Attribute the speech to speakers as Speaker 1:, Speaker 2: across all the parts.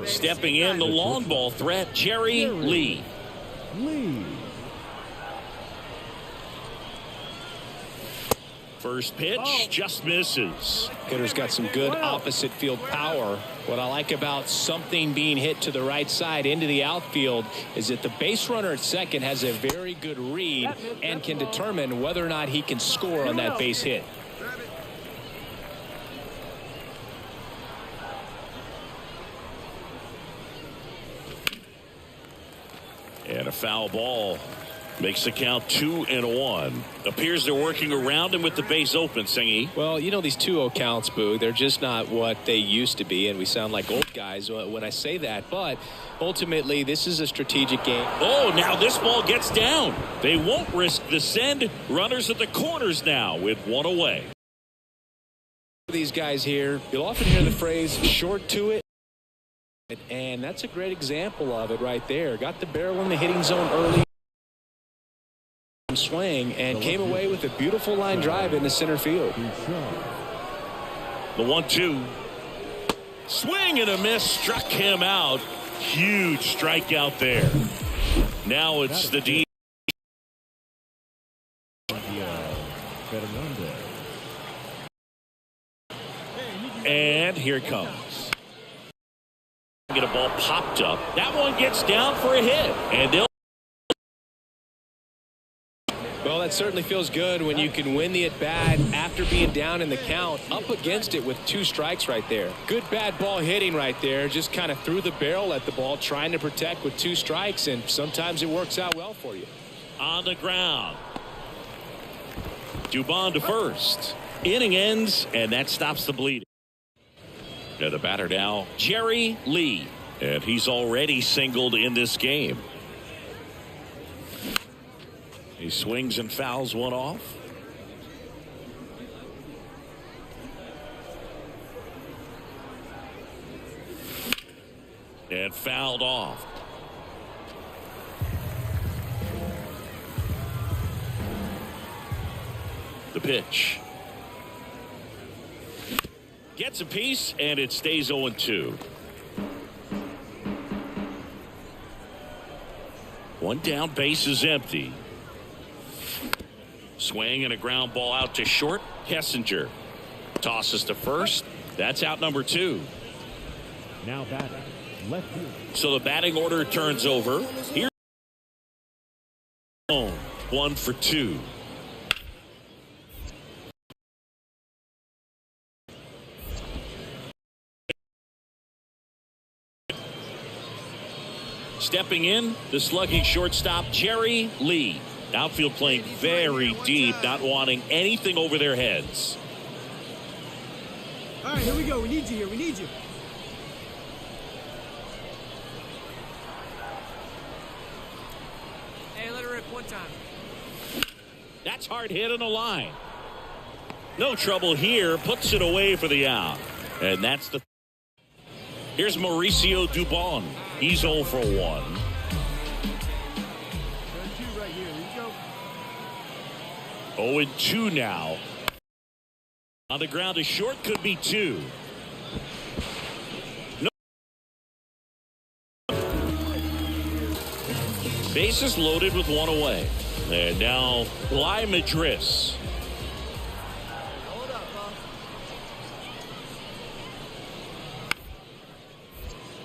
Speaker 1: Stepping in, the long ball threat, Jerry Lee. First pitch just misses.
Speaker 2: Hitter's got some good opposite field power. What I like about something being hit to the right side into the outfield is that the base runner at second has a very good read and can determine whether or not he can score on that base hit.
Speaker 1: And a foul ball makes the count 2-1. Appears they're working around him with the base open, Singy.
Speaker 2: Well, you know, these 2-0 counts, Boo, they're just not what they used to be, and we sound like old guys when I say that. But ultimately, this is a strategic game.
Speaker 1: Oh, now this ball gets down. They won't risk the send. Runners at the corners now with one away.
Speaker 2: These guys here, you'll often hear the phrase short to it. And that's a great example of it right there. Got the barrel in the hitting zone early. Swing and came away with a beautiful line drive into center field.
Speaker 1: The 1-2. Swing and a miss. Struck him out. Huge strikeout there. Now it's the D. And here it comes. Get a ball popped up. That one gets down for a hit. And they'll.
Speaker 2: Well, that certainly feels good when you can win the at-bat after being down in the count, up against it with 2 strikes right there. Good bad ball hitting right there. Just kind of threw the barrel at the ball, trying to protect with 2 strikes, and sometimes it works out well for you.
Speaker 1: On the ground. Dubon to first. Inning ends, and that stops the bleeding. And the batter now, Jerry Lee. And he's already singled in this game. He swings and fouls one off. And fouled off. The pitch. Gets a piece, and it stays 0-2. One down, base is empty. Swing and a ground ball out to short. Kessinger tosses to first. That's out number 2.
Speaker 3: Now batting left field.
Speaker 1: So the batting order turns over. Here, 1 for 2. Stepping in, the slugging shortstop, Jerry Lee. Outfield playing very deep, not wanting anything over their heads.
Speaker 4: All right, here we go. We need you here. We need you. Hey, let her rip one time.
Speaker 1: That's hard hit on the line. No trouble here. Puts it away for the out. And that's the. Here's Mauricio Dubon. He's 0 for 1. 0-2 now. On the ground to short, could be 2. No. Bases loaded with 1 away. And now Bly Madris.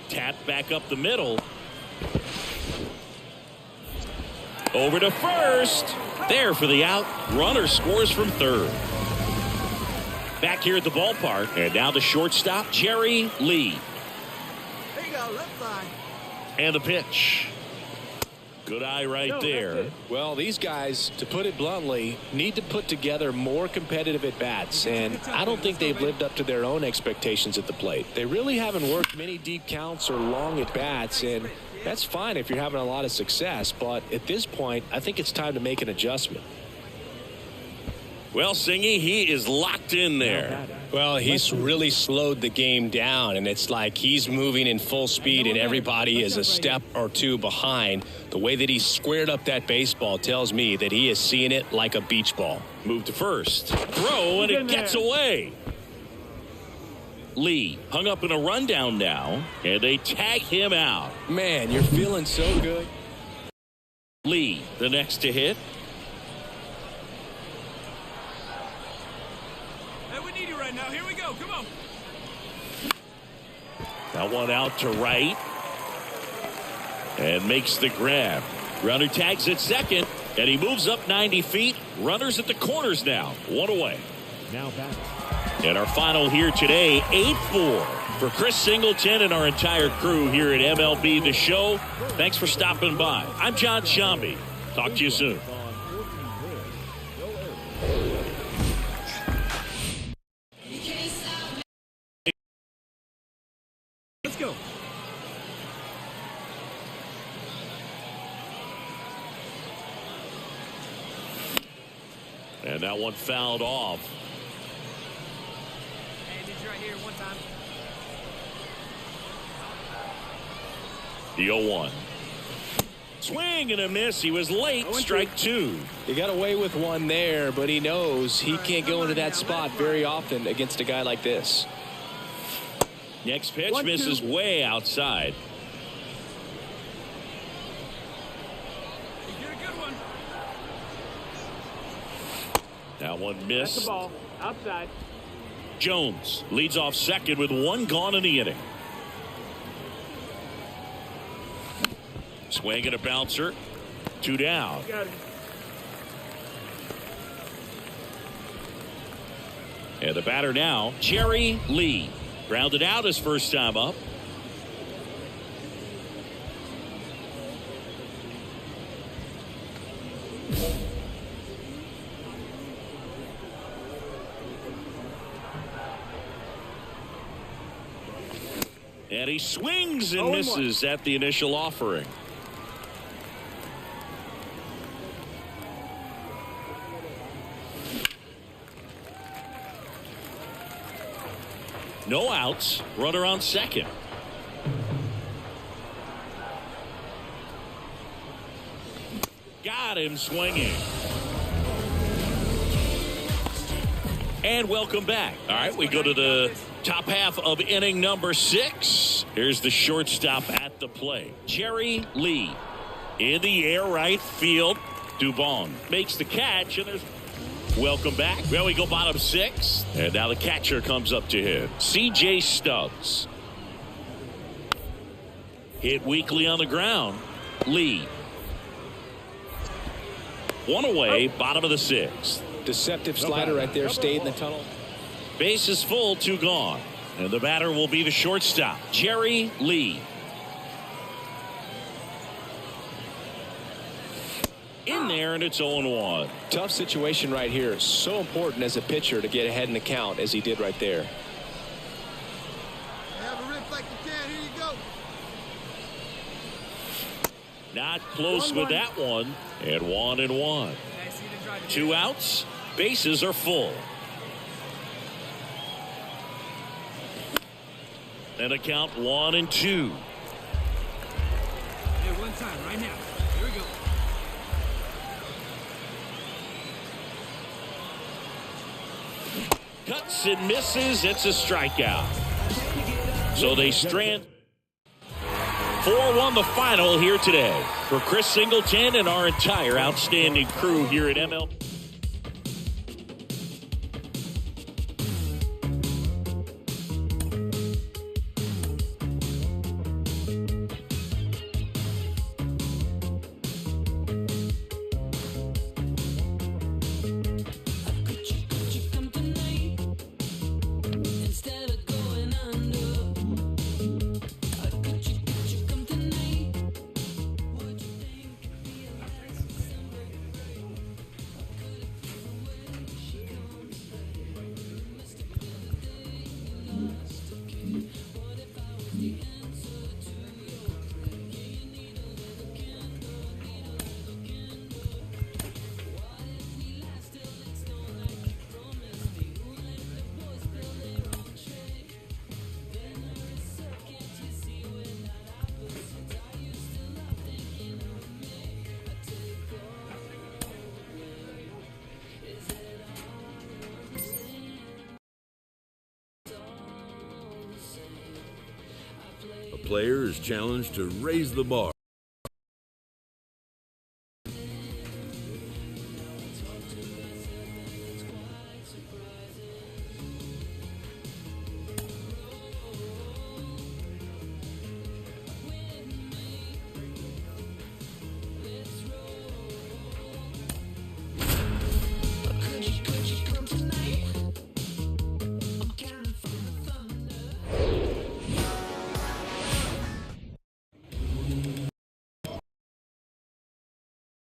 Speaker 1: Tap back up the middle. Over to first. There for the out. Runner scores from third. Back here at the ballpark. And now the shortstop, Jerry Lee.
Speaker 4: There you go, left side.
Speaker 1: And the pitch. Good eye right there.
Speaker 2: Well, these guys, to put it bluntly, need to put together more competitive at-bats, and I don't think they've lived up to their own expectations at the plate. They really haven't worked many deep counts or long at-bats, and that's fine if you're having a lot of success, but at this point, I think it's time to make an adjustment.
Speaker 1: Well, Singy, he is locked in there.
Speaker 2: Well, he's really slowed the game down, and it's like he's moving in full speed, and everybody is a step or 2 behind. The way that he squared up that baseball tells me that he is seeing it like a beach ball.
Speaker 1: Move to first. Throw, and it gets away. Lee hung up in a rundown now, and they tag him out.
Speaker 2: Man, you're feeling so good.
Speaker 1: Lee, the next to hit.
Speaker 4: Hey, we need you right now. Here we go. Come on.
Speaker 1: That one out to right. And makes the grab. Runner tags at second, and he moves up 90 feet. Runners at the corners now. One away.
Speaker 3: Now back.
Speaker 1: And our final here today, 8-4 for Chris Singleton and our entire crew here at MLB The Show. Thanks for stopping by. I'm John Shambi. Talk to you soon.
Speaker 4: Let's go.
Speaker 1: And that one fouled off.
Speaker 4: Hey, did you right here one time?
Speaker 1: The 0-1. Swing and a miss. He was late. Strike two.
Speaker 2: He got away with one there, but he knows he can't go into that spot very often against a guy like this.
Speaker 1: Next pitch misses way outside.
Speaker 4: You get a good one.
Speaker 1: That one missed.
Speaker 4: That's the ball. Outside.
Speaker 1: Jones leads off second with one gone in the inning. Swing and a bouncer. Two down.
Speaker 4: Got it.
Speaker 1: And the batter now, Jerry Lee. Grounded out his first time up. And he swings and misses at the initial offering. No outs. Runner on second. Got him swinging. And welcome back. All right, we go to the top half of inning number 6. Here's the shortstop at the plate. Jerry Lee in the air right field. Dubon makes the catch, and there's welcome back. Well, we go bottom 6, and now the catcher comes up to hit. C.J. Stubbs. Hit weakly on the ground. Lee. One away, bottom of the 6th.
Speaker 2: Deceptive slider right there, stayed in the tunnel.
Speaker 1: Base is full, 2 gone. And the batter will be the shortstop, Jerry Lee. In there, and it's 0-1.
Speaker 2: Tough situation right here. So important as a pitcher to get ahead in the count as he did right there.
Speaker 4: Have a rip like you can. Here you go.
Speaker 1: Not close with that one. And 1-1. 2 outs. Bases are full. And a count 1-2.
Speaker 4: Hey, one time right now. Here we go.
Speaker 1: Cuts and misses. It's a strikeout. So they strand. 4-1 the final here today for Chris Singleton and our entire outstanding crew here at MLB.
Speaker 5: player is challenged to raise the bar.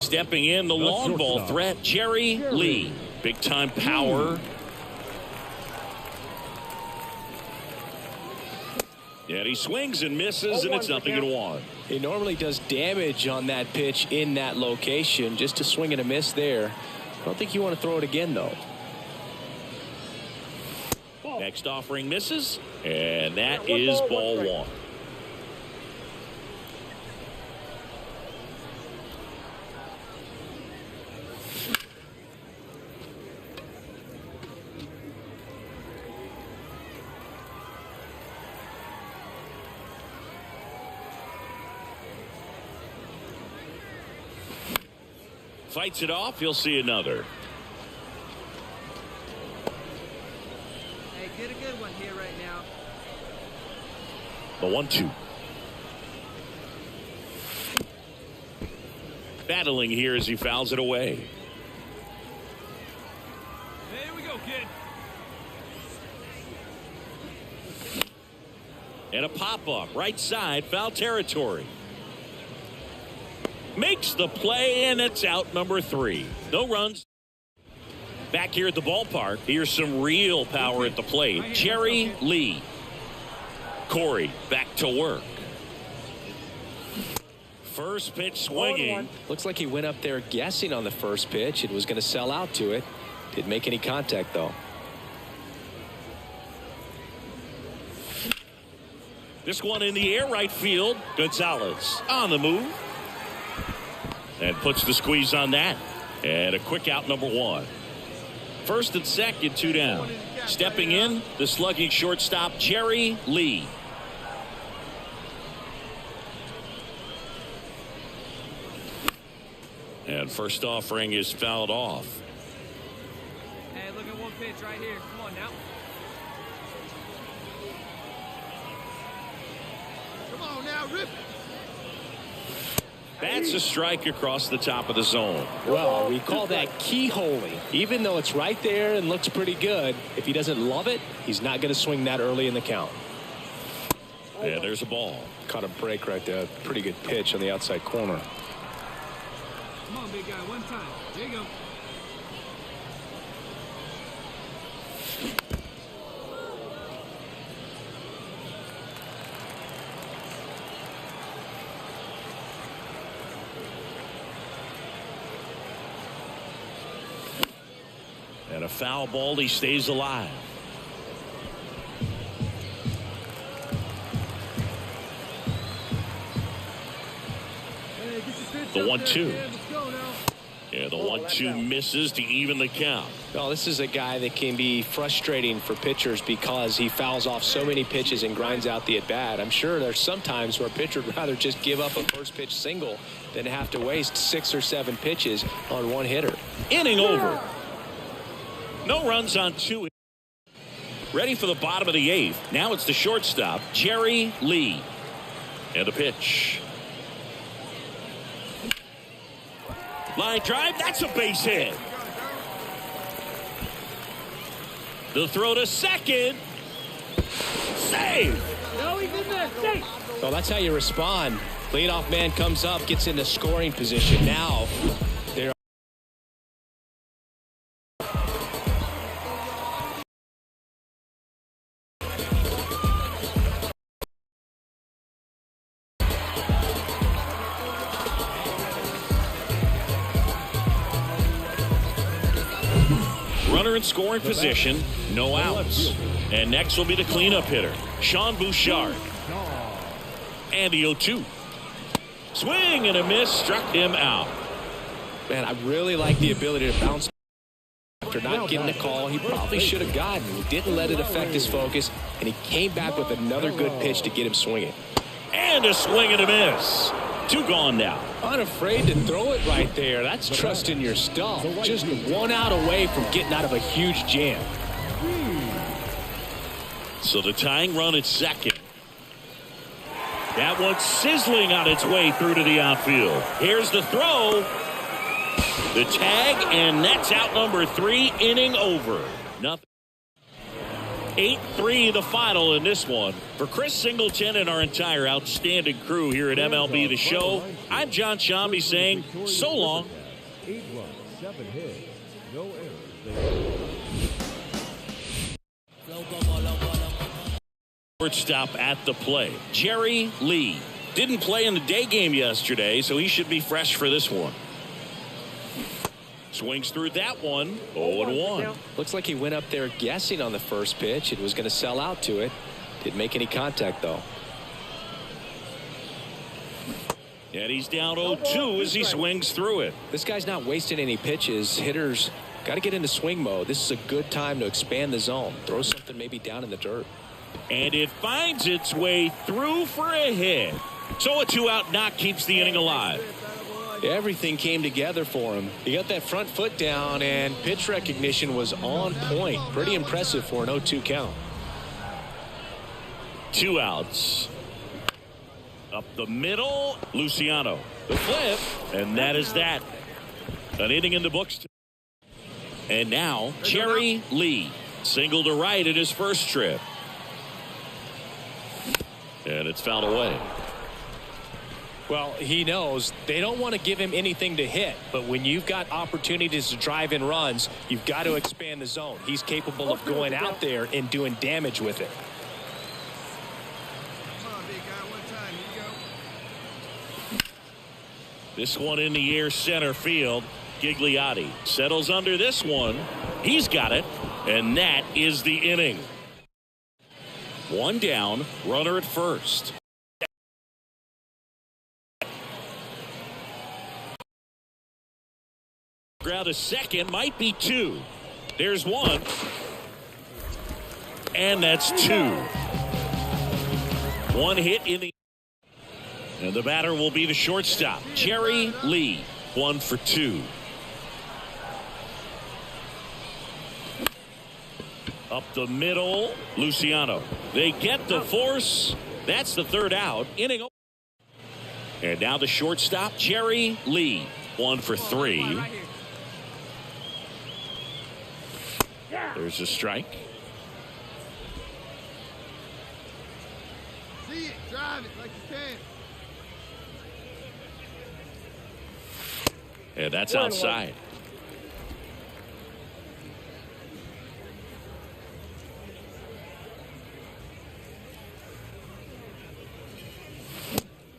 Speaker 1: Stepping in, the long ball threat, Jerry Lee. Big-time power. And he swings and misses, and it's 0-1.
Speaker 2: He normally does damage on that pitch in that location. Just a swing and a miss there. I don't think you want to throw it again, though.
Speaker 1: Next offering misses, and that is ball one. Fights it off. He'll see another.
Speaker 4: Hey, get a good one here right now.
Speaker 1: The 1-2. Battling here as he fouls it away.
Speaker 4: There we go, kid.
Speaker 1: And a pop-up. Right side. Foul territory. Makes the play, and it's out number 3. No runs. Back here at the ballpark, here's some real power at the plate. Jerry Lee. Corey back to work. First pitch swinging.
Speaker 2: Looks like he went up there guessing on the first pitch. It was going to sell out to it. Didn't make any contact, though.
Speaker 1: This one in the air, right field. Gonzalez on the move. And puts the squeeze on that. And a quick out, number 1. First and second, 2 down. Stepping in, the slugging shortstop, Jerry Lee. And first offering is fouled off.
Speaker 4: Hey, look at one pitch right here. Come on now. Come on now, rip it.
Speaker 1: That's a strike across the top of the zone.
Speaker 2: Well, we call that keyholing. Even though it's right there and looks pretty good, if he doesn't love it, he's not going to swing that early in the count.
Speaker 1: Yeah, there's a ball.
Speaker 2: Caught a break right there. Pretty good pitch on the outside corner.
Speaker 4: Come on, big guy, one time. There you go.
Speaker 1: And a foul ball, he stays alive. The 1-2. Yeah, the 1-2 misses to even the count.
Speaker 2: Well, this is a guy that can be frustrating for pitchers because he fouls off so many pitches and grinds out the at-bat. I'm sure there's some times where a pitcher would rather just give up a first pitch single than have to waste 6 or 7 pitches on one hitter.
Speaker 1: Inning over. No runs on 2. Ready for the bottom of the 8th. Now it's the shortstop, Jerry Lee. And a pitch. Line drive, that's a base hit. The throw to second. Save.
Speaker 4: No, he's in there. Safe.
Speaker 2: Well, that's how you respond. Leadoff man comes up, gets into scoring position. Now they're
Speaker 1: runner in scoring position, no outs. And next will be the cleanup hitter, Sean Bouchard. And the 0-2. Swing and a miss, struck him out.
Speaker 2: Man, I really like the ability to bounce after not getting a call. He probably should have gotten. He didn't let it affect his focus, and he came back with another good pitch to get him swinging.
Speaker 1: And a swing and a miss. 2 gone now.
Speaker 2: Unafraid to throw it right there. That's trusting your stuff. Just 1 out away from getting out of a huge jam.
Speaker 1: So the tying run at second. That one's sizzling on its way through to the outfield. Here's the throw. The tag, and that's out number 3, inning over. Nothing. 8-3 the final in this one. For Chris Singleton and our entire outstanding crew here at MLB The Show, I'm John Shambi saying so long.
Speaker 3: 8 runs, 7 hits, no errors.
Speaker 1: Shortstop at the plate. Jerry Lee didn't play in the day game yesterday, so he should be fresh for this one. Swings through that one. 0-1.
Speaker 2: Looks like he went up there guessing on the first pitch. It was going to sell out to it. Didn't make any contact, though.
Speaker 1: And he's down 0-2 as he swings through it.
Speaker 2: This guy's not wasting any pitches. Hitters got to get into swing mode. This is a good time to expand the zone. Throw something maybe down in the dirt.
Speaker 1: And it finds its way through for a hit. So a 2-out knock keeps the inning alive.
Speaker 2: Everything came together for him. He got that front foot down, and pitch recognition was on point. Pretty impressive for an 0-2 count.
Speaker 1: 2 outs. Up the middle, Luciano. The flip, and that is that. An inning in the books. And now, Jerry Lee. Single to right in his first trip. And it's fouled away.
Speaker 2: Well, he knows they don't want to give him anything to hit, but when you've got opportunities to drive in runs, you've got to expand the zone. He's capable of going out there and doing damage with it.
Speaker 4: Come on, big guy, one time. Here you go.
Speaker 1: This one in the air center field. Gigliotti settles under this one. He's got it, and that is the inning. 1 down, runner at first. Ground to second, might be 2. There's 1. And that's 2. 1 hit in the. And the batter will be the shortstop, Jerry Lee. 1 for 2. Up the middle, Luciano. They get the force. That's the 3rd out. Inning. And now the shortstop, Jerry Lee. 1 for 3. There's a strike.
Speaker 4: See it, drive it like you can.
Speaker 1: And that's outside.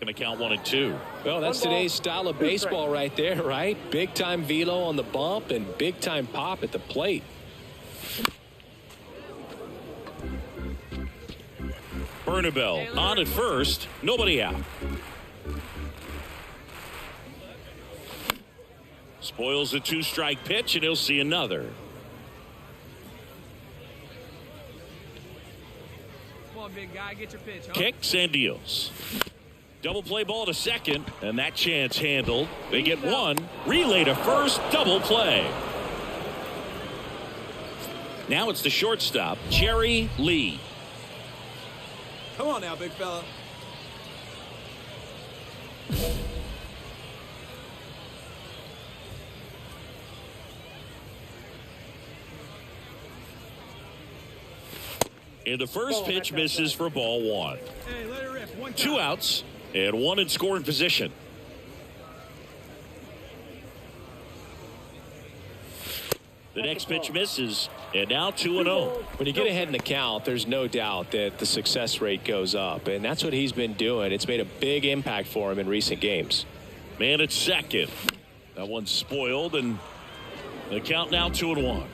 Speaker 1: Going to count 1 and 2.
Speaker 2: Well, that's today's style of baseball right there, right? Big time velo on the bump and big time pop at the plate.
Speaker 1: Bernabel on at first, nobody out. Spoils a 2-strike pitch, and he'll see another.
Speaker 4: Come on, big guy, get your pitch. Huh?
Speaker 1: Kicks and deals. Double play ball to second, and that chance handled. They get 1. Relay to first, double play. Now it's the shortstop, Jerry Lee.
Speaker 4: Come on now, big fella.
Speaker 1: And the first pitch misses for ball 1.
Speaker 4: Hey, let it rip. 1
Speaker 1: 2 outs and 1 in scoring position. The next pitch misses, and now 2-0.
Speaker 2: When you get ahead in the count, there's no doubt that the success rate goes up, and that's what he's been doing. It's made a big impact for him in recent games.
Speaker 1: Man at second. That one's spoiled, and the count now 2-1.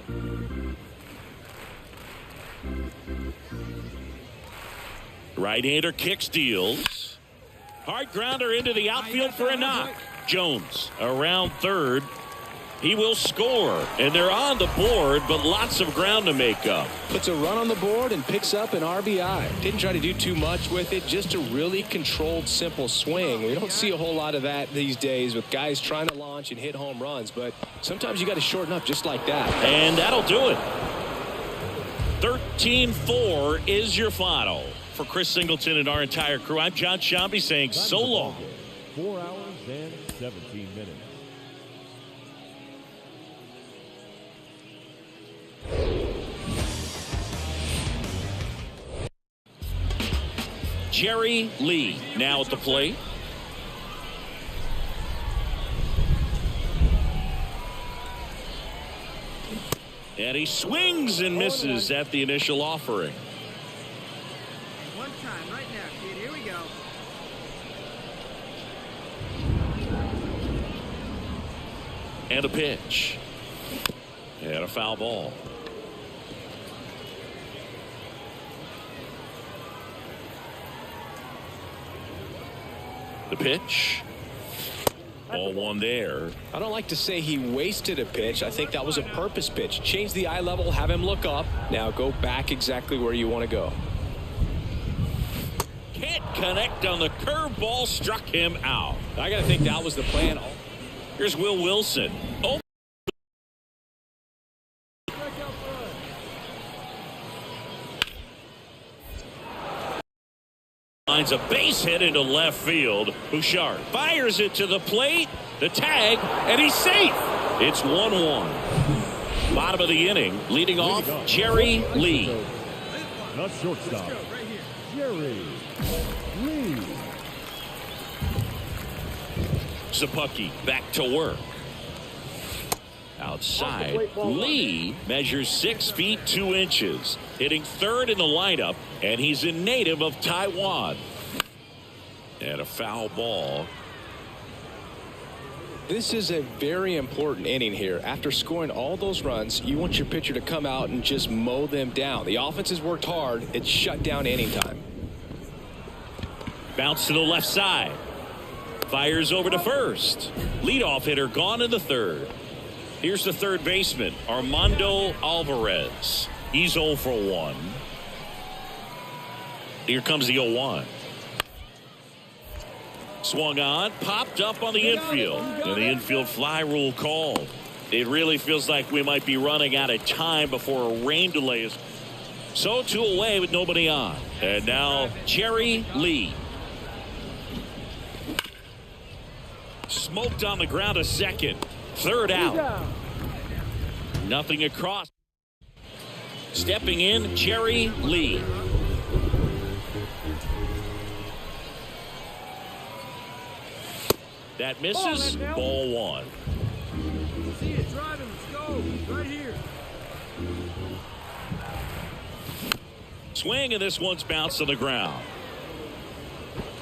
Speaker 1: Right-hander kicks, deals. Hard grounder into the outfield for a knock. Jones around third. He will score, and they're on the board, but lots of ground to make up.
Speaker 2: Puts a run on the board and picks up an RBI. Didn't try to do too much with it, just a really controlled, simple swing. We don't see a whole lot of that these days with guys trying to launch and hit home runs, but sometimes you got to shorten up just like that.
Speaker 1: And that'll do it. 13-4 is your final. For Chris Singleton and our entire crew, I'm John Shambi saying so long.
Speaker 3: 4 hours and 17 minutes.
Speaker 1: Jerry Lee now at the plate. And he swings and misses at the initial offering.
Speaker 4: One time right now, kid. Here we go.
Speaker 1: And a pitch. And a foul ball. The pitch. Ball one there.
Speaker 2: I don't like to say he wasted a pitch. I think that was a purpose pitch. Change the eye level, have him look up. Now go back exactly where you want to go.
Speaker 1: Can't connect on the curveball, struck him out.
Speaker 2: I got to think that was the plan.
Speaker 1: Here's Will Wilson. Oh. Finds a base hit into left field. Bouchard fires it to the plate. The tag, and he's safe. It's 1-1. Bottom of the inning, leading off, Jerry Lee.
Speaker 3: The shortstop, Jerry Lee.
Speaker 1: Sapucki back to work. Outside, Lee measures 6 feet 2 inches, hitting third in the lineup, and he's a native of Taiwan. And a foul ball.
Speaker 2: This is a very important inning here. After scoring all those runs, you want your pitcher to come out and just mow them down. The offense has worked hard. It's shut down inning time.
Speaker 1: Bounce to the left side. Fires over to first. Leadoff hitter gone in the third. Here's the third baseman, Armando Alvarez. He's 0 for 1. Here comes the 0-1. Swung on, popped up on the infield. And the infield fly rule called. It really feels like we might be running out of time before a rain delay is. So 2 away with nobody on. And now Jerry Lee. Smoked on the ground a second. Third out. Nothing across. Stepping in, Jerry Lee. That misses. Ball 1.
Speaker 4: See it driving. Let's go. Right here.
Speaker 1: Swing, and this one's bounced to the ground.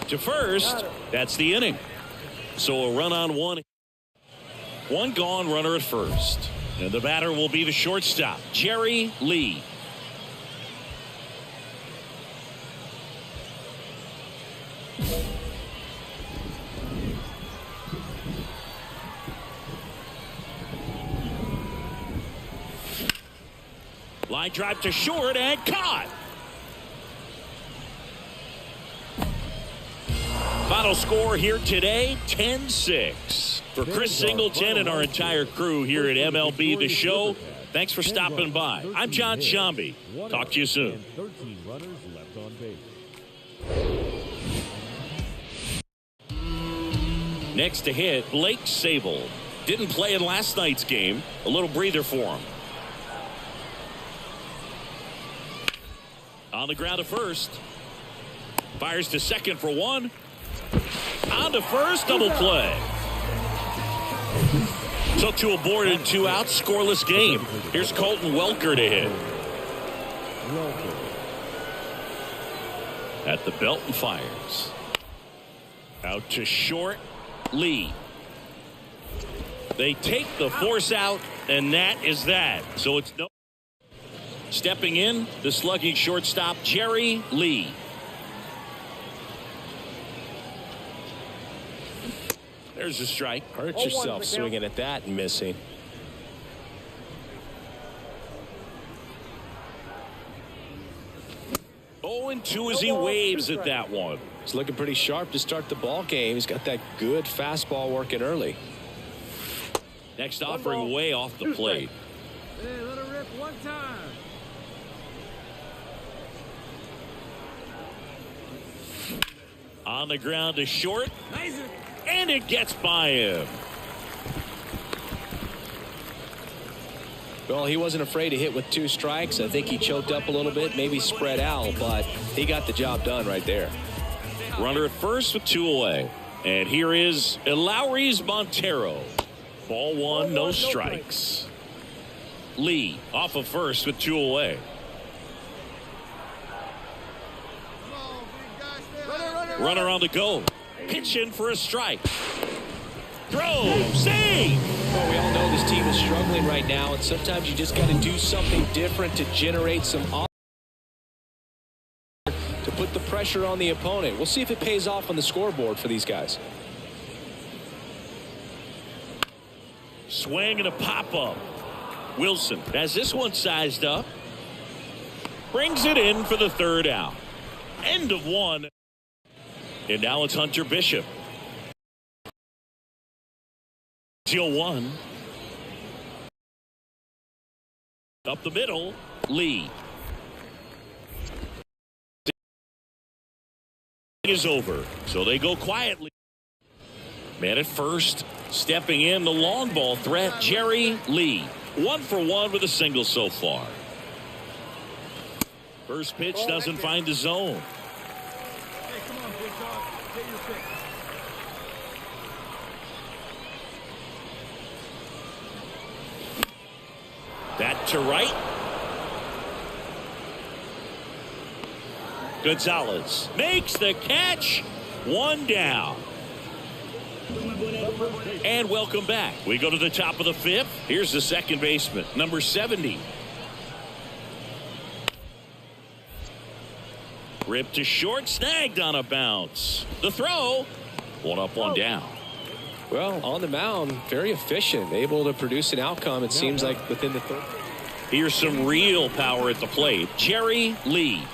Speaker 1: To first, that's the inning. So a run on one. One gone, runner at first. And the batter will be the shortstop, Jerry Lee. Line drive to short and caught. Final score here today, 10-6. For Chris Singleton and our entire crew here at MLB The Show, thanks for stopping by. I'm John Shambi. Talk to you soon.
Speaker 3: 13 runners left on base.
Speaker 1: Next to hit, Blake Sable. Didn't play in last night's game. A little breather for him. On the ground to first. Fires to second for 1. On to first, double play. So 2 aboard and 2 out, scoreless game. Here's Colton Welker to hit. At the belt and fires. Out to short, Lee. They take the force out, and that is that. So it's no. Stepping in, the slugging shortstop, Jerry Lee. There's a strike.
Speaker 2: Hurt yourself swinging at that and missing.
Speaker 1: 0-2 as he waves at that one.
Speaker 2: He's looking pretty sharp to start the ball game. He's got that good fastball working early.
Speaker 1: Next offering way off the plate.
Speaker 4: Hey, let it rip one time.
Speaker 1: On the ground to short.
Speaker 4: Nice.
Speaker 1: And it gets by him.
Speaker 2: Well, he wasn't afraid to hit with 2 strikes. I think he choked up a little bit, maybe spread out, but he got the job done right there.
Speaker 1: Runner at first with 2 away. And here is Eleuris Montero. Ball 1, no strikes. Lee off of first with 2 away. Runner on the go. Pitch in for a strike. Throw. Save.
Speaker 2: Well, we all know this team is struggling right now, and sometimes you just got to do something different to generate some to put the pressure on the opponent. We'll see if it pays off on the scoreboard for these guys.
Speaker 1: Swing and a pop-up. Wilson has this one sized up. Brings it in for the 3rd out. End of 1. And now it's Hunter Bishop. 0-1. Up the middle, Lee. Is over, so they go quietly. Man at first, stepping in the long ball threat, Jerry Lee. 1 for 1 with a single so far. First pitch doesn't find the zone.
Speaker 4: Hey, come on, big dog. Get your pick.
Speaker 1: That to right. Gonzalez makes the catch. 1 down. And welcome back. We go to the top of the 5th. Here's the second baseman, number 70. Ripped to short, snagged on a bounce. The throw, 1 up, 1 down.
Speaker 2: Well, on the mound, very efficient, able to produce an outcome, it seems like, within the 3rd.
Speaker 1: Here's some real power at the plate. Jerry Lee.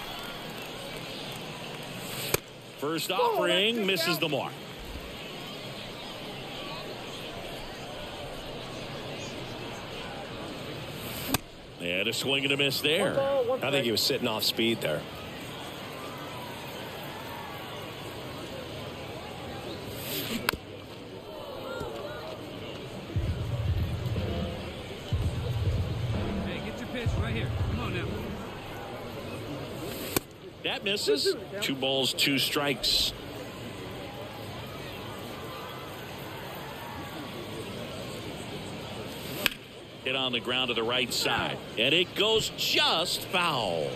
Speaker 1: First offering misses the mark. And a swing and a miss there.
Speaker 2: I think he was sitting off speed there.
Speaker 4: Hey, get your pitch right here. Come on now.
Speaker 1: That misses. 2 balls, 2 strikes. Hit on the ground to the right side, and it goes just foul.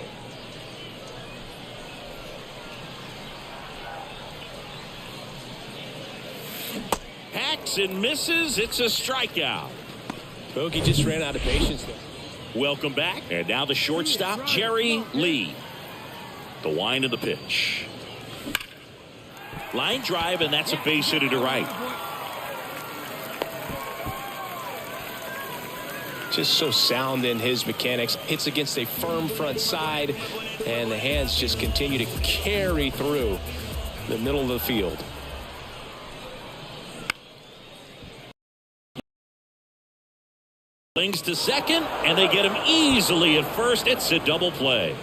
Speaker 1: Hacks and misses. It's a strikeout.
Speaker 2: Bogey just ran out of patience there.
Speaker 1: Welcome back, and now the shortstop, Jerry Lee. The wind of the pitch. Line drive, and that's a base hit to right.
Speaker 2: Just so sound in his mechanics. Hits against a firm front side, and the hands just continue to carry through the middle of the field.
Speaker 1: Flings to second, and they get him easily at first. It's a double play.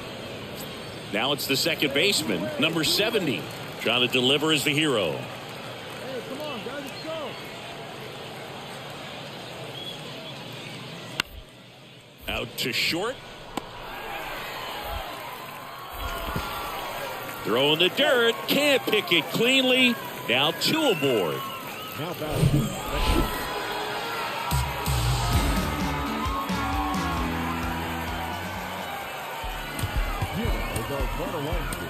Speaker 1: Now it's the second baseman, number 70, trying to deliver as the hero.
Speaker 3: Hey, come on, guys, let's go.
Speaker 1: Out to short. Throw in the dirt. Can't pick it cleanly. Now 2 aboard.
Speaker 3: Now batting. Here is our final line score.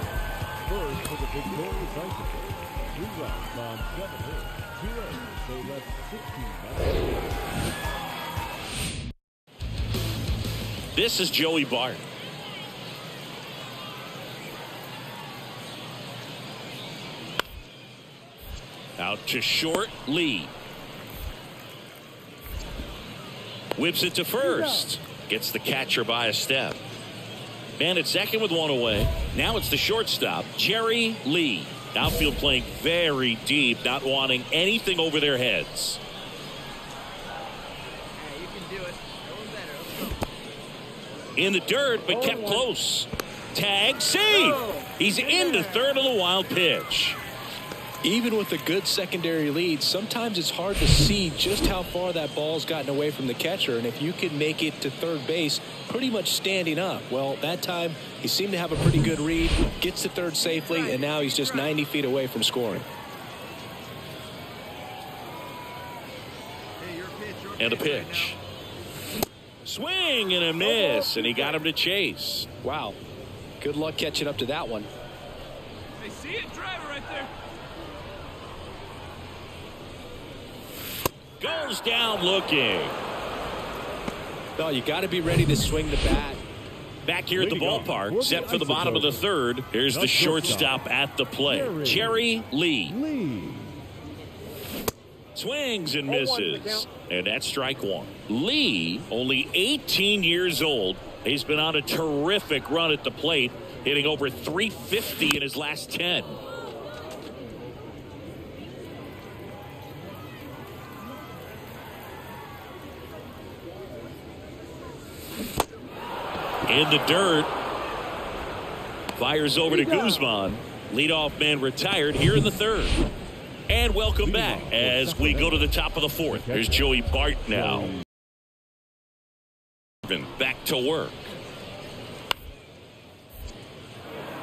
Speaker 3: First for the victorious Islanders. 3 runs on 7 hits. 2 errors. They left 16 batters.
Speaker 1: This is Joey Bart. Out to short, Lee. Whips it to first. Gets the catcher by a step. Man at second with one away. Now it's the shortstop, Jerry Lee. Outfield playing very deep, not wanting anything over their heads.
Speaker 4: Hey, you can do it. No one better. Let's go.
Speaker 1: In the dirt, but kept close. Tag, save. He's into third on the wild pitch.
Speaker 2: Even with a good secondary lead, sometimes it's hard to see just how far that ball's gotten away from the catcher. And if you can make it to third base pretty much standing up, well, that time he seemed to have a pretty good read, gets to third safely, and now he's just 90 feet away from scoring.
Speaker 1: And a pitch. Swing and a miss, and he got him to chase.
Speaker 2: Wow. Good luck catching up to that one.
Speaker 4: Hey, see it? Driver right there.
Speaker 1: Goes down looking.
Speaker 2: No, you got to be ready to swing the bat.
Speaker 1: Back here at the ballpark, set for the bottom of the third. Here's the shortstop at the plate, Jerry Lee. Swings and misses. And that's strike one. Lee, only 18 years old. He's been on a terrific run at the plate, hitting over 350 in his last 10. In the dirt. Fires over to Guzman. Leadoff man retired here in the third. And welcome back as we go to the top of the fourth. There's Joey Bart now. Back to work.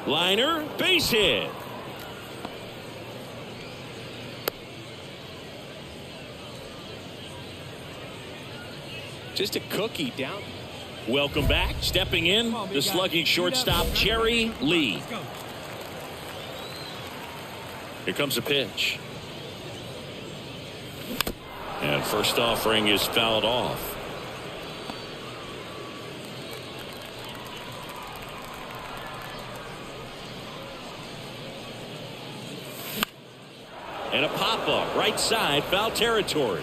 Speaker 1: Liner, base hit.
Speaker 2: Just a cookie down.
Speaker 1: Welcome back. Stepping in, the slugging shortstop, Jerry Lee.
Speaker 4: Let's go.
Speaker 1: Here comes a pitch. And first offering is fouled off. And a pop-up, right side, foul territory.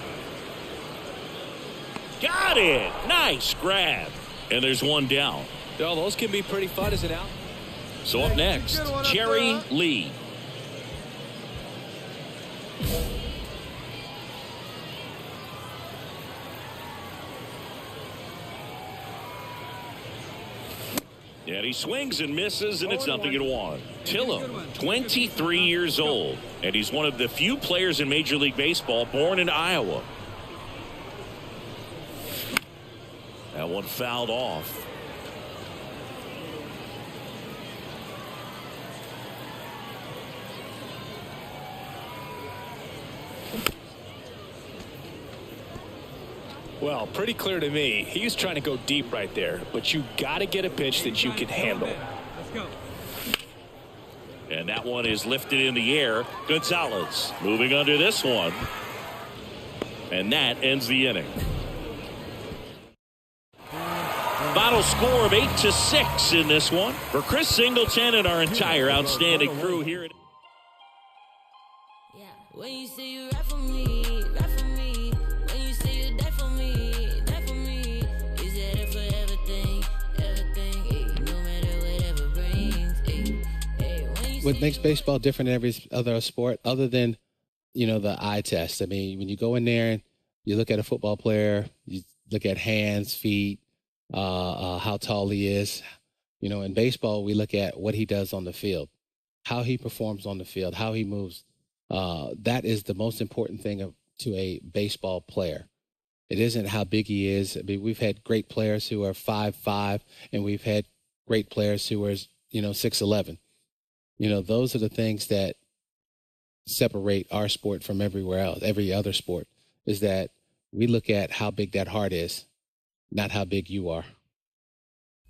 Speaker 1: Got it! Nice grab. And there's one down.
Speaker 2: Oh, those can be pretty fun as an out.
Speaker 1: So up next, Jerry Lee. And he swings and misses, and it's 0-1. Tillum, 23 years old, and he's one of the few players in Major League Baseball born in Iowa. That one fouled off.
Speaker 2: Well, pretty clear to me. He was trying to go deep right there, but you got to get a pitch that you can handle.
Speaker 4: Let's go.
Speaker 1: And that one is lifted in the air. Gonzalez moving under this one. And that ends the inning. Final score of 8-6 in this one. For Chris Singleton and our entire outstanding crew here at
Speaker 6: When you say you rap for me, rap for me. When you say you die for me, die for me. Is that it for everything, everything, no matter whatever brings,
Speaker 7: What makes baseball different than every other sport, other than, the eye test? I mean, when you go in there and you look at a football player, you look at hands, feet, how tall he is. In baseball, we look at what he does on the field, how he performs on the field, how he moves. That is the most important thing to a baseball player. It isn't how big he is. I mean, we've had great players who are 5'5", and we've had great players who are, 6'11". Those are the things that separate our sport from everywhere else, every other sport, is that we look at how big that heart is, not how big you are.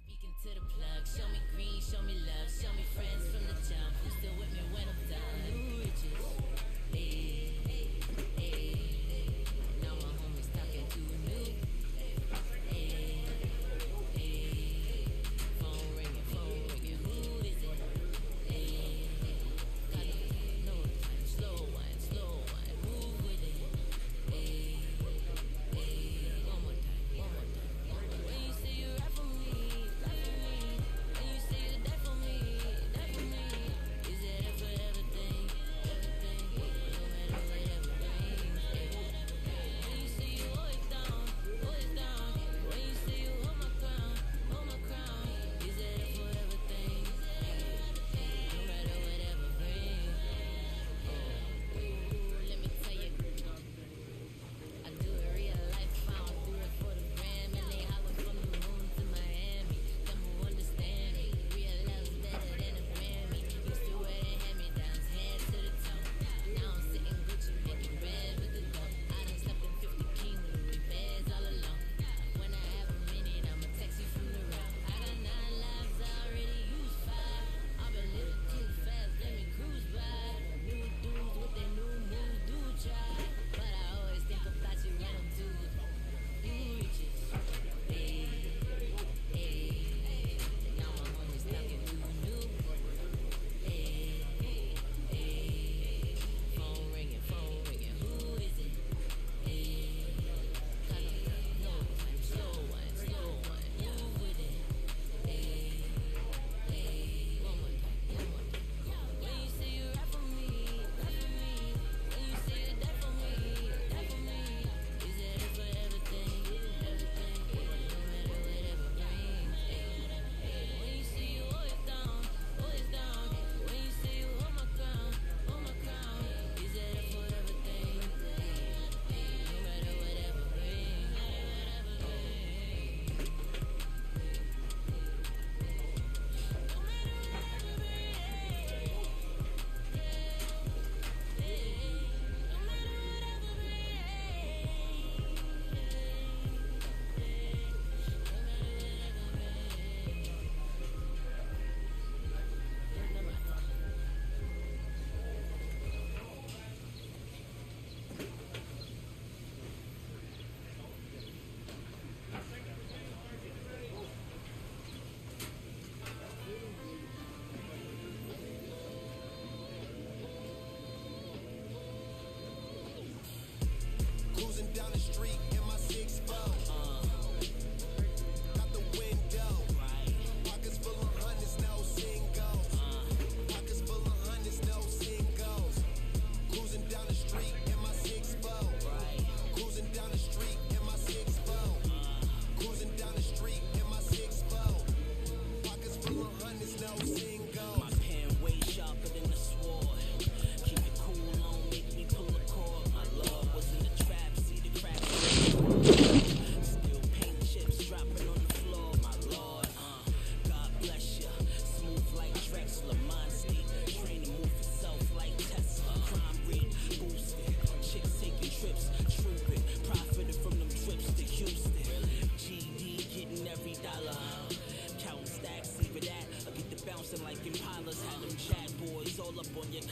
Speaker 6: Speaking to the plug, show me green, show me love, show me friends from the jump, who's still with me when I'm done. New riches, hey, hey, hey. Now my homies talking too new. Hey, hey. Phone ringing, who is it? Hey, got it, no time, slow wine, move with it. Hey, hey, one more time. When you say you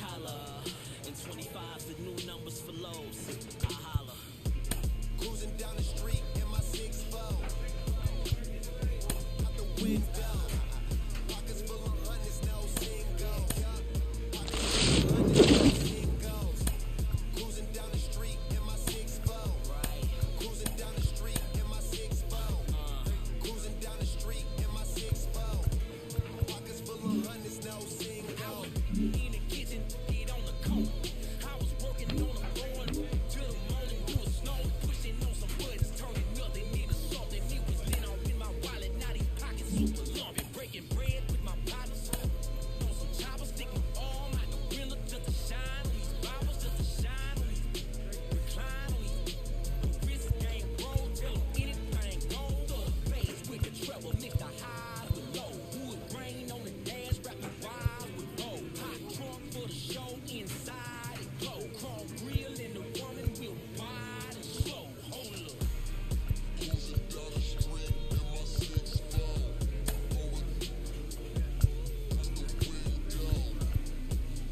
Speaker 6: collar. And 25's the new numbers for lows. I holla.
Speaker 8: Cruising down the street in my 6'4". Out the window. Pockets full of hundreds, no singles. Pockets full of hundreds, no singles. Cruising down the street in my 6'4". Cruising down the street in my 6'4". Cruising down the street in my 6'4". Pockets full of hundreds, no singles.
Speaker 6: In the kitchen, get on the coat. I was working on the board till the morning through the snow, pushing on some buttons, turning nothing into something. It was lit off in my wallet, now these pockets super lumpy. Breaking bread with my partners on some choppers, stick my arm out the window just to shine on these bottles, just to shine on these, recline on these. Wrist game roll, tell them anything goes. To the face with the treble, mix the highs with low. Wood grain on the dash, wrap the wires with low. Hot trunk for the show, inside it glow. Chrome grill and the woman will wide and slow. Hold up.
Speaker 8: Cruising down the street in my 6'4".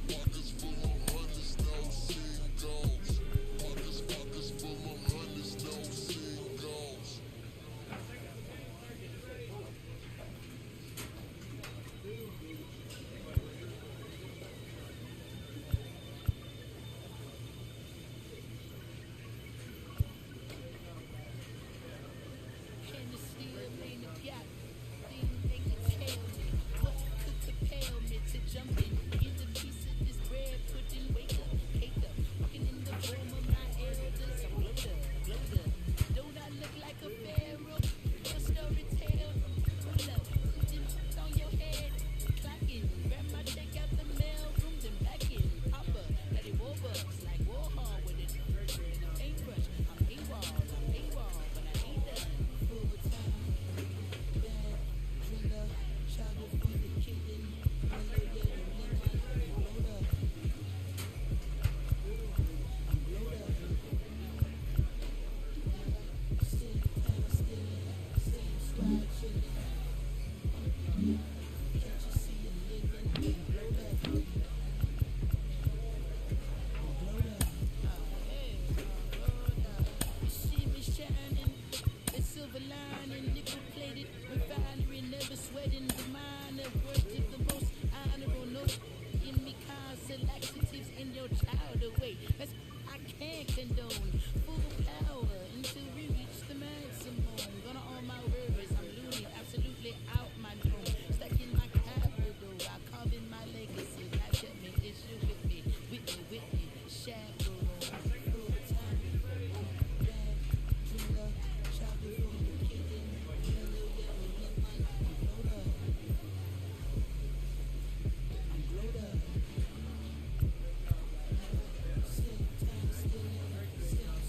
Speaker 8: Pockets full of hundreds, no singles. Pockets full of hundreds, no singles.
Speaker 6: Can you still in the gap? Didn't they can tell me what could compel me to jump in? Get a piece of this bread, put in, wake up, cake up. Walking in the room of my elders, I'm blowed up, blowed up. Don't I look like a pharaoh? Your story tell, pull up, just on your head, clocking. Grab my check out the mail room, then back in. Papa, let it war bucks like war hard with it. Paintbrush, I'm AWOL, but I ain't done. Full time, bad, driller, shower for the kitten. Blowed up. I'm blowed up. Same time stealing, same squad chilling. Can't you see a living? I'm blowed up. You see me shining, a silver lining, nickel plated, refinery, never sweating. The mind of worth is the most honorable note. In me, constant laxatives in your child away. That's I can't condone. Full power until we reach the maximum. Gonna own my words, I'm loony, absolutely out my dome. Stacking my capital, I carve in my legacy. Not shut me, issue with me, shadow. Full time, bad, driller, shower for the kitten. I'm blowed up. Same time stealing, same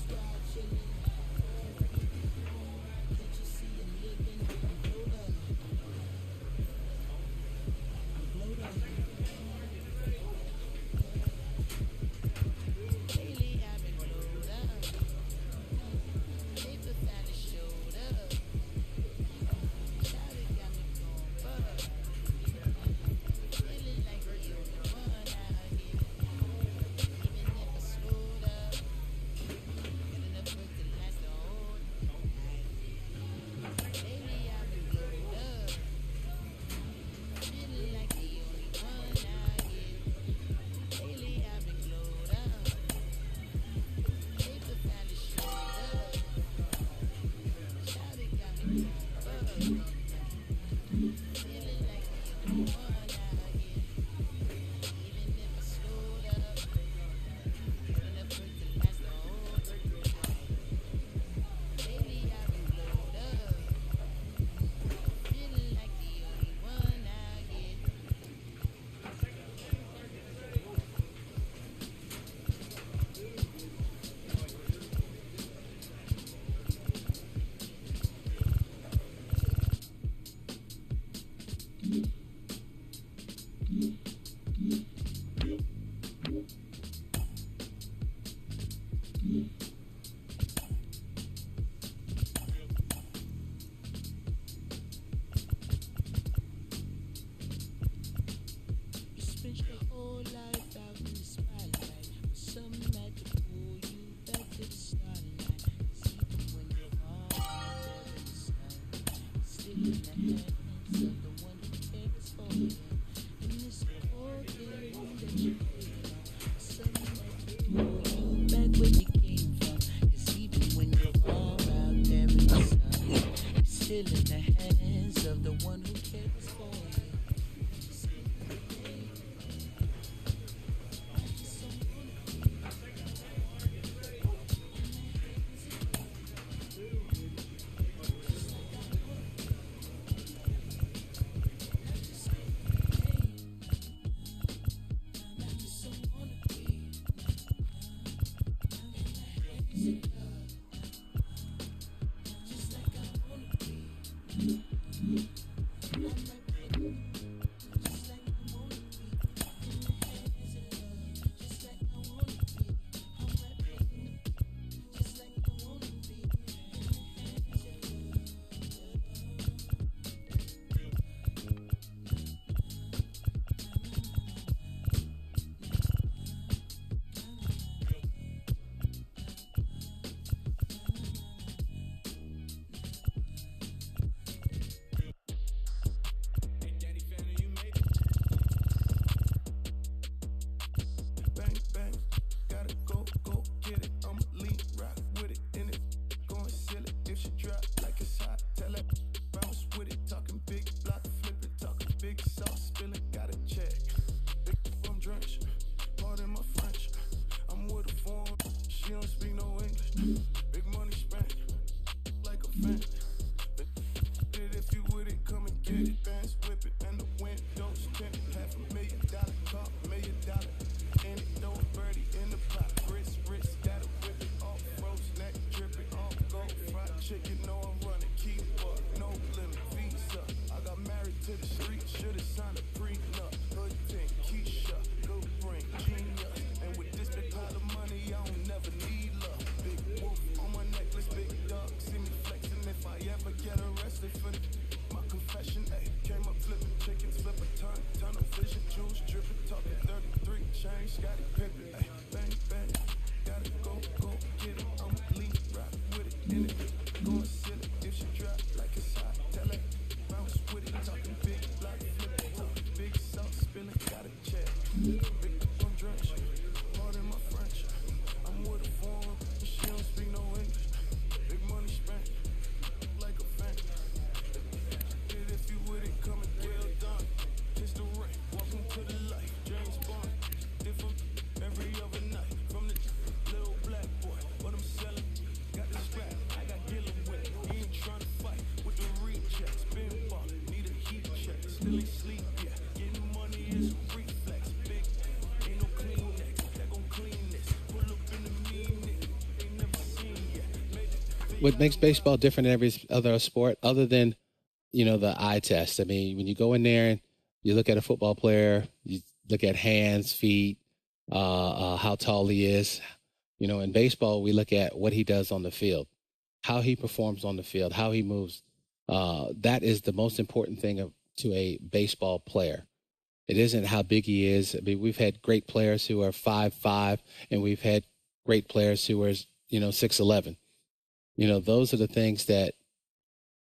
Speaker 7: What makes baseball different than every other sport, other than, the eye test? I mean, when you go in there and you look at a football player, you look at hands, feet, how tall he is. In baseball, we look at what he does on the field, how he performs on the field, how he moves. That is the most important thing to a baseball player. It isn't how big he is. I mean, we've had great players who are 5'5", and we've had great players who are, 6'11". Those are the things that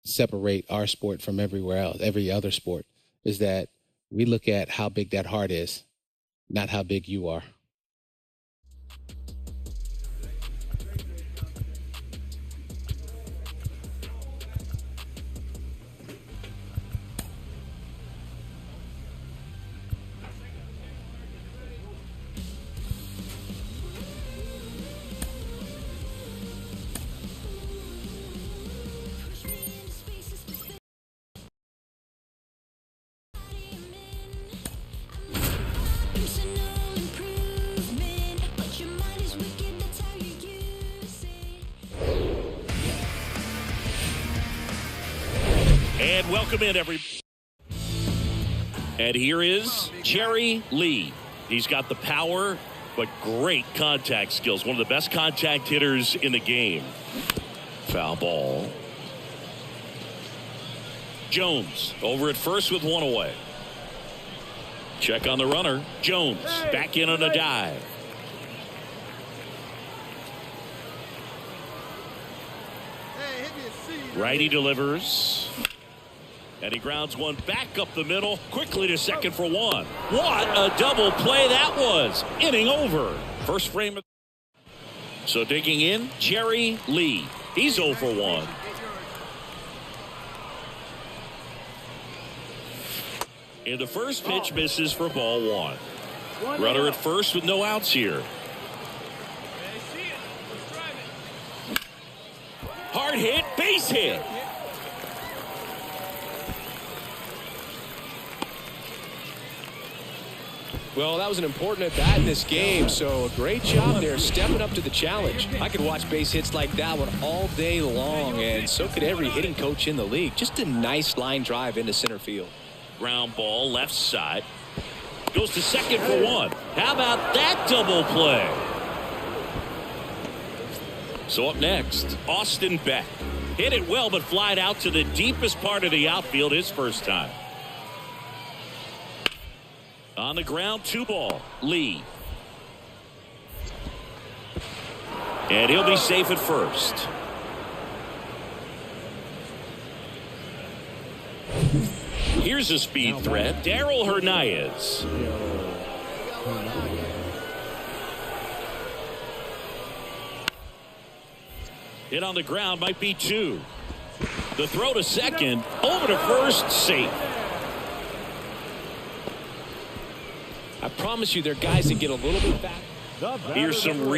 Speaker 7: separate our sport from everywhere else, every other sport, is that we look at how big that heart is, not how big you are.
Speaker 1: And welcome in, everybody. And here is Jerry Lee. He's got the power, but great contact skills. One of the best contact hitters in the game. Foul ball. Jones over at first with one away. Check on the runner. Jones back in on a dive. Righty delivers. And he grounds one back up the middle, quickly to second for one. What a double play that was. Inning over. First frame. So digging in, Jerry Lee. He's 0 for 1. And the first pitch misses for ball one. Runner at first with no outs here. Hard hit, base hit.
Speaker 2: Well, that was an important at bat in this game, so a great job there stepping up to the challenge. I could watch base hits like that one all day long, and so could every hitting coach in the league. Just a nice line drive into center field.
Speaker 1: Ground ball left side. Goes to second for one. How about that double play? So up next, Austin Beck. Hit it well, but flied out to the deepest part of the outfield his first time. On the ground, 2-ball. Lee. And he'll be safe at first. Here's a speed threat. Darryl Hernandez. Hit on the ground, might be 2. The throw to second, over to first, safe.
Speaker 2: I promise you, they're guys that get a little bit back.
Speaker 1: Here's some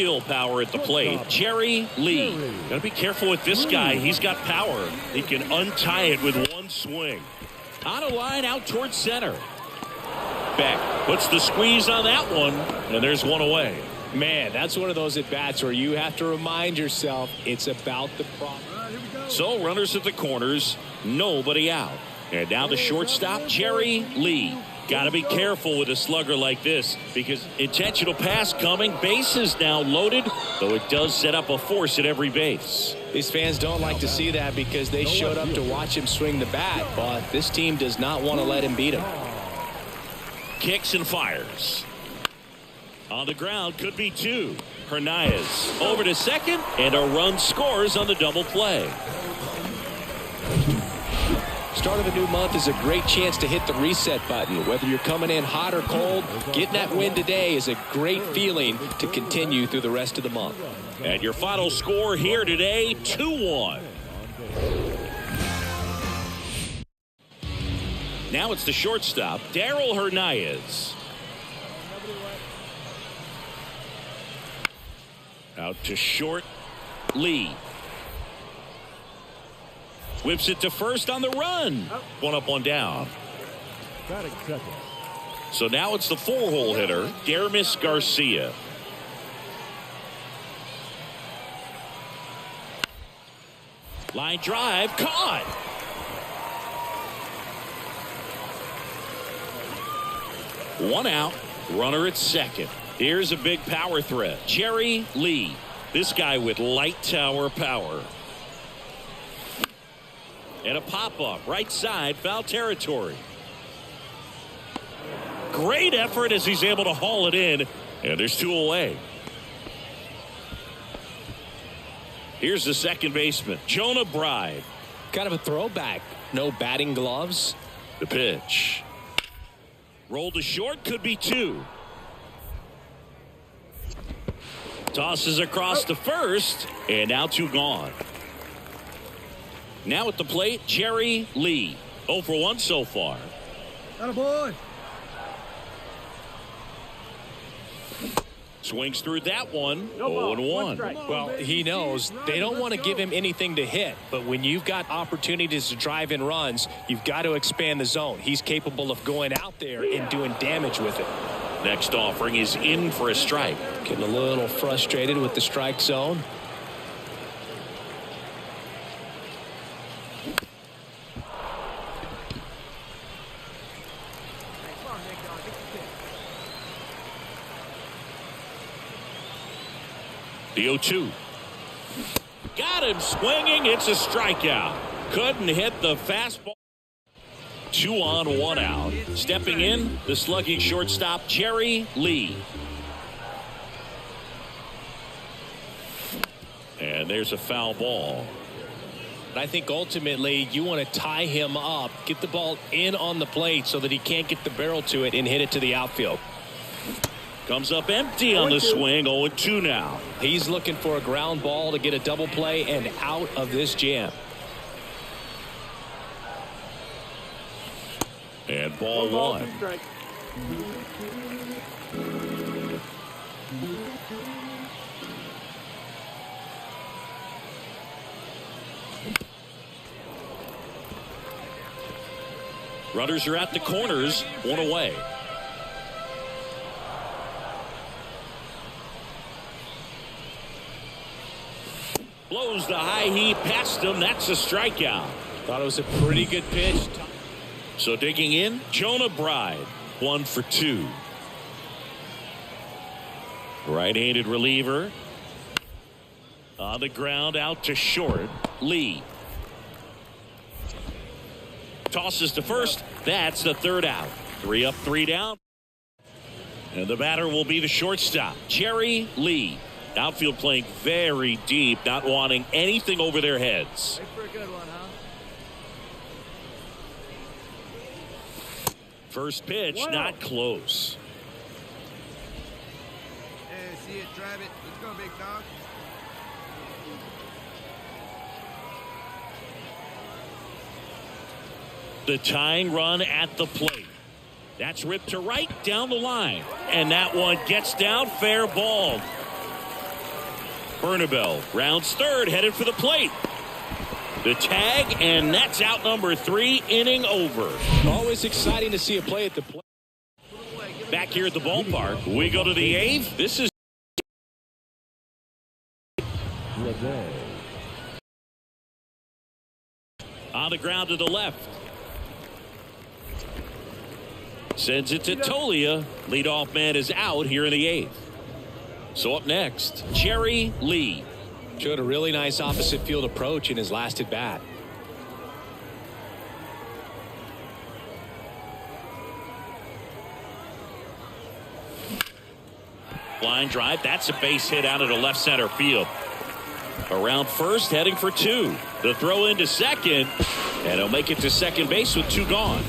Speaker 1: Real power at the plate. Jerry Lee. Got to be careful with this guy. He's got power. He can untie it with one swing. On a line out towards center. Beck puts the squeeze on that one, and there's one away.
Speaker 2: Man, that's one of those at-bats where you have to remind yourself it's about the problem.
Speaker 1: So runners at the corners, nobody out. And now the shortstop, Jerry Lee. Got to be careful with a slugger like this because intentional pass coming. Bases now loaded, though it does set up a force at every base.
Speaker 2: These fans don't like to see that because they showed up to watch him swing the bat, but this team does not want to let him beat him.
Speaker 1: Kicks and fires. On the ground, could be two. Hernandez over to second, and a run scores on the double play.
Speaker 2: Start of a new month is a great chance to hit the reset button. Whether you're coming in hot or cold, getting that win today is a great feeling to continue through the rest of the month.
Speaker 1: And your final score here today, 2-1. Now it's the shortstop, Darryl Hernandez. Out to short, Lee. Whips it to first on the run. One up, one down.
Speaker 3: Batting second.
Speaker 1: So now it's the four-hole hitter, Dermis Garcia. Line drive, caught. One out, runner at second. Here's a big power threat, Jerry Lee. This guy with light tower power. And a pop-up, right side, foul territory. Great effort as he's able to haul it in, and there's two away. Here's the second baseman, Jonah Bride.
Speaker 2: Kind of a throwback. No batting gloves.
Speaker 1: The pitch. Rolled to short, could be two. Tosses across to first, and now two gone. Now at the plate, Jerry Lee. 0 for 1 so far.
Speaker 4: Attaboy.
Speaker 1: Swings through that one. 0-1.
Speaker 2: Well, he knows they don't want to give him anything to hit, but when you've got opportunities to drive in runs, you've got to expand the zone. He's capable of going out there and doing damage with it.
Speaker 1: Next offering is in for a strike.
Speaker 2: Getting a little frustrated with the strike zone.
Speaker 1: The 0-2. Got him swinging. It's a strikeout. Couldn't hit the fastball. 2 on, 1 out. Stepping in, the slugging shortstop, Jerry Lee. And there's a foul ball.
Speaker 2: I think ultimately you want to tie him up, get the ball in on the plate so that he can't get the barrel to it and hit it to the outfield.
Speaker 1: Comes up empty on the swing. 0-2 now.
Speaker 2: He's looking for a ground ball to get a double play and out of this jam.
Speaker 1: And ball one. Runners are at the corners, 1 away. Blows the high heat past him. That's a strikeout.
Speaker 2: Thought it was a pretty good pitch.
Speaker 1: So digging in, Jonah Bride, 1 for 2. Right-handed reliever. On the ground, out to short. Lee. Tosses to first. That's the third out. 3 up, 3 down. And the batter will be the shortstop, Jerry Lee. Outfield playing very deep, not wanting anything over their heads.
Speaker 4: Wait for a good one, huh?
Speaker 1: First pitch, not close.
Speaker 8: Hey, see it, drive it. Let's go, big dog.
Speaker 1: The tying run at the plate. That's ripped to right down the line. And that one gets down, fair ball. Bernabel rounds third, headed for the plate. The tag, and that's out number 3, inning over.
Speaker 2: Always exciting to see a play at the plate.
Speaker 1: Back here at the ballpark, we go to the 8th. This is on the ground to the left. Sends it to Tolia. Leadoff man is out here in the 8th. So up next, Jerry Lee.
Speaker 2: Showed a really nice opposite field approach in his last at bat.
Speaker 1: Line drive. That's a base hit out of the left center field. Around first, heading for 2. The throw into second, and he'll make it to second base with 2 gone.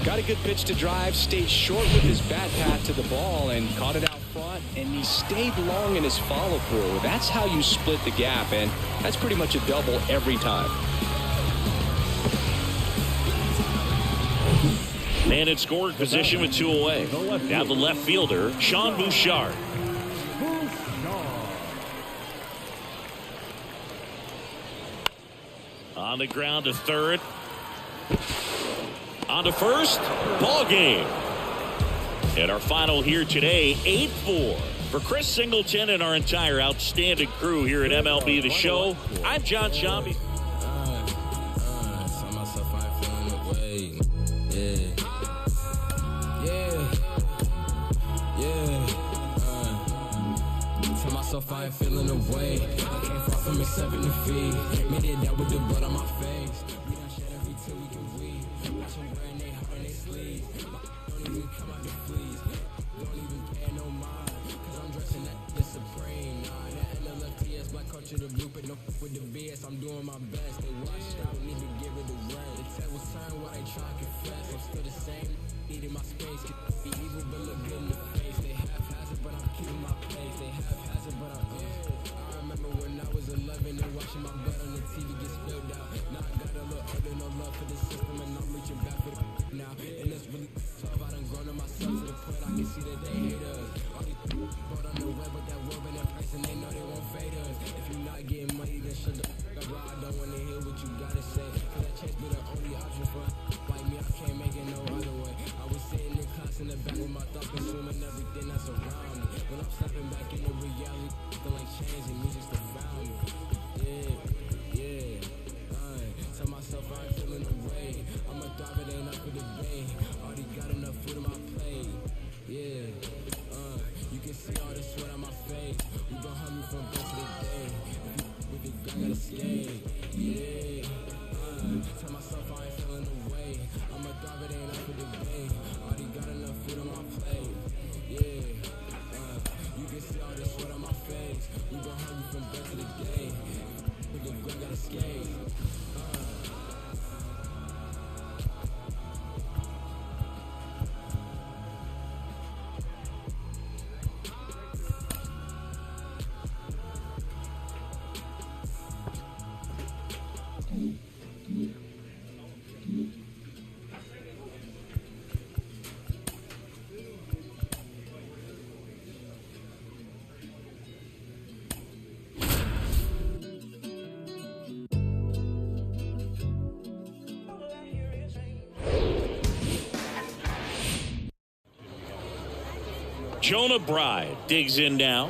Speaker 2: Got a good pitch to drive, stayed short with his bat path to the ball, and caught it out front, and he stayed long in his follow-through. That's how you split the gap, and that's pretty much a double every time.
Speaker 1: Man in scoring position with 2 away. Now the left fielder, Sean Bouchard. On the ground to third. On to first. Ball game. And our final here today, 8-4. For Chris Singleton and our entire outstanding crew here at MLB The Show, I'm John Shambi.
Speaker 9: I ain't feeling away. I came far from a 7 to feed. Made it out with the blood on my face. We done shed every tear we can weave. Watch them wearing they heart on they sleeves. Don't even come out the fleas. Don't even pay no mind. Cause I'm dressing that the supreme. Nah, that NLFTS, black culture, the blueprint. No fuck with the BS. I'm doing my best. They watch out, need to give it a rest. The tables turn while they try to confess. I'm still the same. Needing my space. Be evil, but look good in the face. They half-hazard, but I'm keeping my pace. They half-hazard, but I remember when I was 11 and watching my blood on the TV get spilled out. Now I got a little older, no love for the system, and I'm reaching back for the now. And it's really tough. I done grown on myself to the point I can see that they hate us. All these bought on the web with that word and that price, and they know they won't fade us. If you're not getting money, then shut the fuck up. I don't wanna hear what you gotta say. Cause that chance be the only option for like me. I can't make it no other way. I was sitting in class in the back with my thoughts consuming everything that's around me. When I'm stepping back into reality, feel like change and music's the found me. Tell myself I ain't feeling away. I'ma thrive, it ain't up for debate. Already got enough food on my plate. You can see all the sweat on my face. We gon' hug me from birth to the day. With it, I gotta skate. Tell myself I ain't feeling away. I'ma thrive, it ain't up for debate. Already got enough food on my plate. You can see all the sweat on my face. We gon' hug me from birth to the day. With it, I gotta skate.
Speaker 1: Jonah Bride digs in now.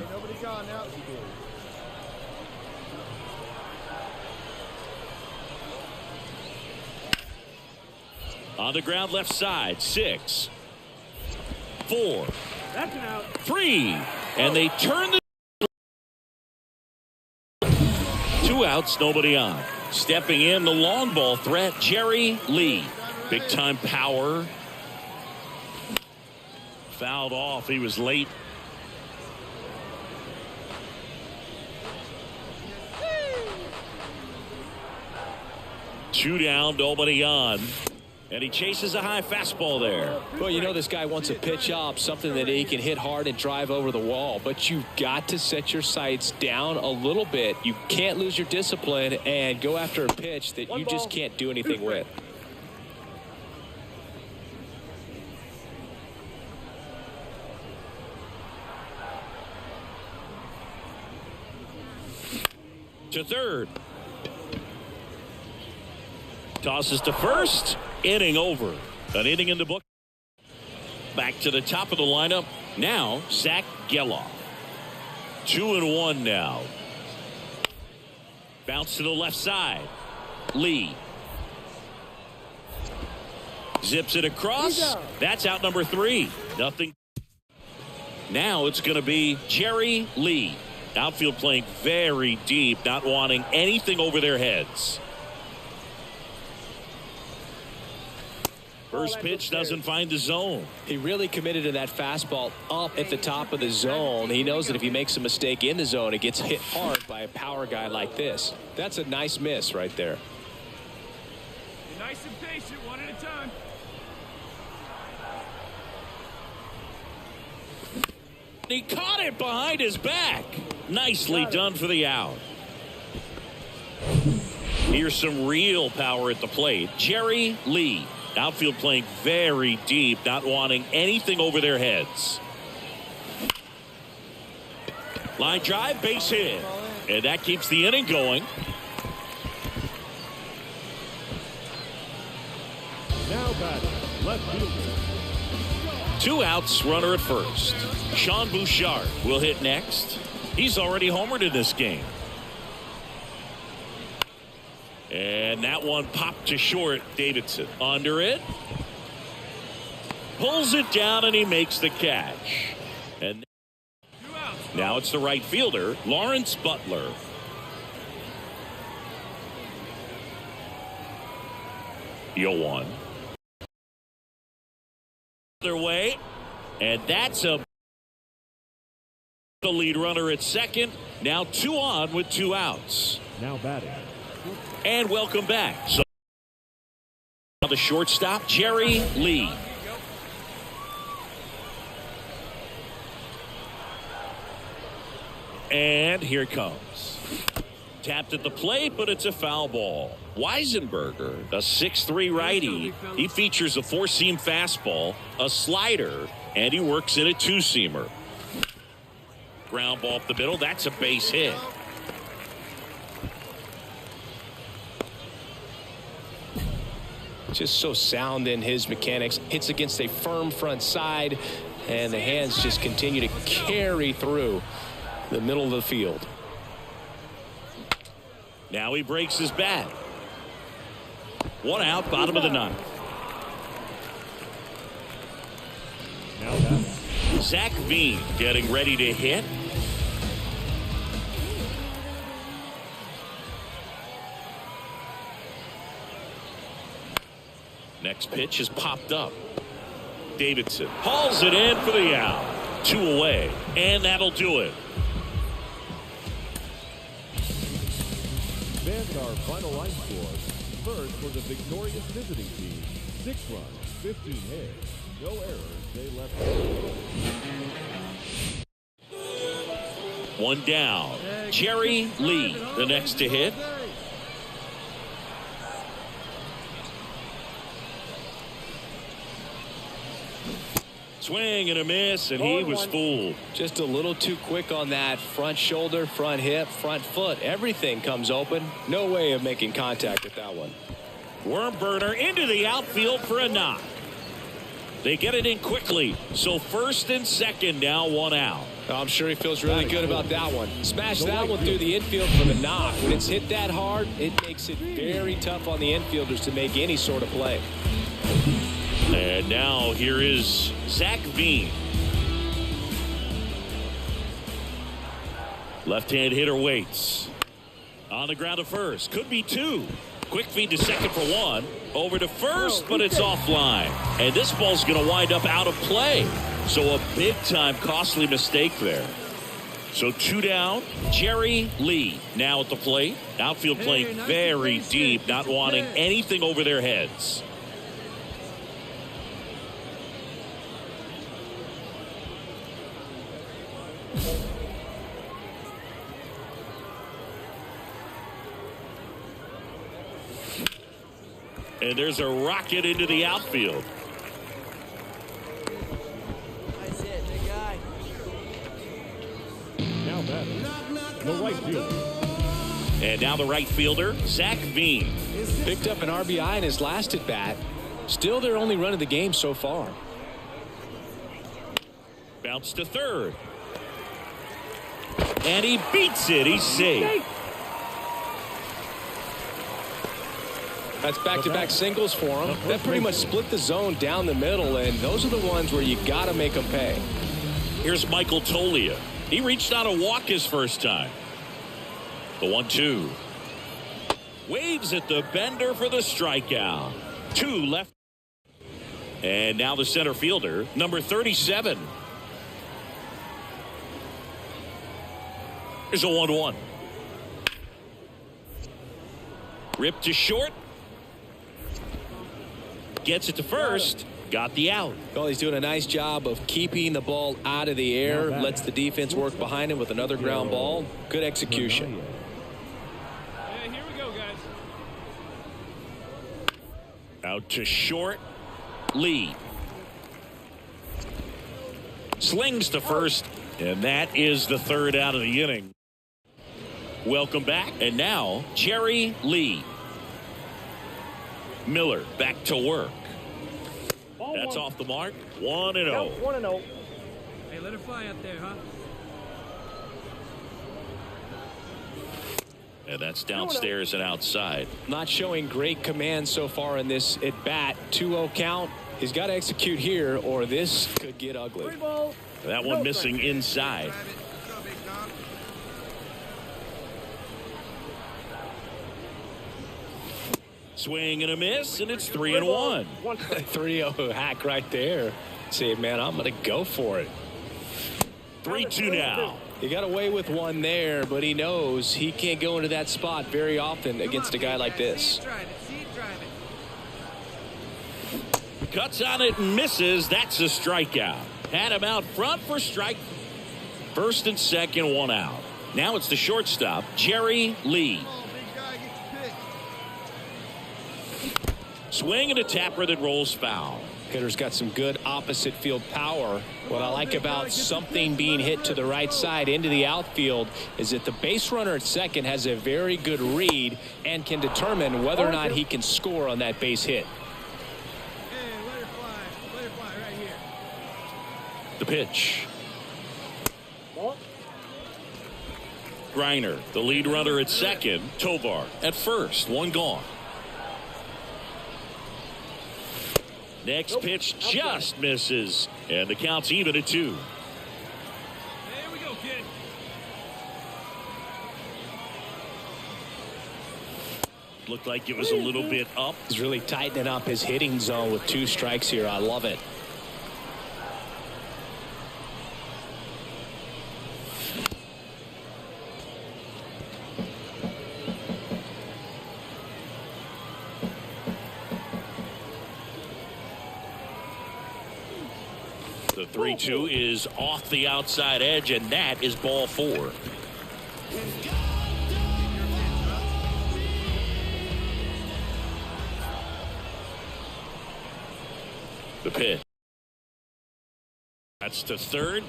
Speaker 1: On the ground left side, 6, 4, 3, and they turn the 2 outs, nobody on. Stepping in the long ball threat, Jerry Lee. Big time power. Fouled off. He was late. Two down, nobody on. And he chases a high fastball there.
Speaker 2: Well, you know this guy wants a pitch up, something that he can hit hard and drive over the wall. But you've got to set your sights down a little bit. You can't lose your discipline and go after a pitch that you just can't do anything with.
Speaker 1: to third. Tosses to first. Inning over. An inning in the book. Back to the top of the lineup. Now, Zach Geloff. 2-1 now. Bounce to the left side. Lee. Zips it across. That's out number 3. Nothing. Now it's going to be Jerry Lee. Outfield playing very deep, not wanting anything over their heads. First pitch doesn't find the zone.
Speaker 2: He really committed to that fastball up at the top of the zone. He knows that if he makes a mistake in the zone, it gets hit hard by a power guy like this. That's a nice miss right there.
Speaker 4: Be nice and patient, one at a time.
Speaker 1: He caught it behind his back. Nicely done for the out. Here's some real power at the plate. Jerry Lee. Outfield playing very deep, not wanting anything over their heads. Line drive, base hit. And that keeps the inning going.
Speaker 3: Now batting, left fielder.
Speaker 1: 2 outs, runner at first. Sean Bouchard will hit next. He's already homered in this game. And that one popped to short. Davidson under it. Pulls it down and he makes the catch. And now it's the right fielder, Lawrence Butler. Yo-1. Their way. And that's the lead runner at second. Now 2 on with 2 outs.
Speaker 3: Now batting.
Speaker 1: And welcome back. So the shortstop, Jerry Lee. And here it comes. Tapped at the plate, but it's a foul ball. Weisenberger, a 6'3" righty. He features a 4-seam fastball, a slider, and he works in a 2-seamer. Ground ball up the middle. That's a base hit.
Speaker 2: Just so sound in his mechanics. Hits against a firm front side, and the hands just continue to carry through the middle of the field.
Speaker 1: Now he breaks his bat. 1 out, bottom of the 9th.
Speaker 3: Now batting.
Speaker 1: Zach Veen getting ready to hit. Next pitch is popped up. Davidson hauls it in for the out. 2 away, and that'll do it.
Speaker 3: Fans, our final line score. First for the victorious visiting team. 6 runs, 15 hits, no errors, they left.
Speaker 1: 1 down. Jerry Lee, the next to hit. Swing and a miss, and he was fooled.
Speaker 2: Just a little too quick on that front shoulder, front hip, front foot. Everything comes open. No way of making contact with that one.
Speaker 1: Worm burner into the outfield for a knock. They get it in quickly. So first and second now, 1 out.
Speaker 2: I'm sure he feels really good about that one. Smash that one through the infield for the knock. When it's hit that hard, it makes it very tough on the infielders to make any sort of play.
Speaker 1: And now here is Zach Veen. Left-hand hitter waits. On the ground to first. Could be 2. Quick feed to second for 1. Over to first, but it's offline. And this ball's going to wind up out of play. So a big-time costly mistake there. So 2 down. Jerry Lee now at the plate. Outfield playing very deep, not wanting anything over their heads. And there's a rocket into the outfield.
Speaker 8: That's it, big guy.
Speaker 3: Now batting, the right fielder.
Speaker 1: And now the right fielder, Zach Veen.
Speaker 2: Picked up an RBI in his last at bat. Still their only run of the game so far.
Speaker 1: Bounce to third. And he beats it. He's safe.
Speaker 2: That's back-to-back singles for him. That pretty much split the zone down the middle, and those are the ones where you got to make them pay.
Speaker 1: Here's Michael Tolia. He reached on a walk his first time. The 1-2. Waves at the bender for the strikeout. 2 left. And now the center fielder, number 37. Here's a 1-1. Ripped to short. Gets it to first. Got the out.
Speaker 2: Well, he's doing a nice job of keeping the ball out of the air. Lets the defense work behind him with another ground ball. Good execution.
Speaker 4: Yeah, here we go, guys.
Speaker 1: Out to short. Lee. Slings to first. And that is the third out of the inning. Welcome back. And now, Jerry Lee. Miller back to work. That's off the mark. 1-0.
Speaker 4: 1-0. Hey, let it fly out there, huh?
Speaker 1: And that's downstairs and outside.
Speaker 2: Not showing great command so far in this at bat. 2-0 count. He's got to execute here, or this could get ugly.
Speaker 1: That one missing inside. Swing and a miss, and it's 3-1.
Speaker 2: 3-0 hack right there. Say, man, I'm going to go for it.
Speaker 1: 3-2 now.
Speaker 2: He got away with one there, but he knows he can't go into that spot very often against a guy like this.
Speaker 1: Cuts on it and misses. That's a strikeout. Had him out front for strike. First and second, 1 out. Now it's the shortstop, Jerry Lee. Swing and a tapper that rolls foul.
Speaker 2: Hitter's got some good opposite field power. What I like about something being hit to the right side into the outfield is that the base runner at second has a very good read and can determine whether or not he can score on that base hit.
Speaker 4: Hey, let it fly. Let it fly right here.
Speaker 1: The pitch. Griner, the lead runner at second. Tovar at first. 1 gone. Next pitch just misses. And the count's even at 2.
Speaker 4: Here we go, kid.
Speaker 1: Looked like it was a little bit up.
Speaker 2: He's really tightening up his hitting zone with 2 strikes here. I love it.
Speaker 1: The 3-2 is off the outside edge, and that is ball 4. The pitch. That's to third.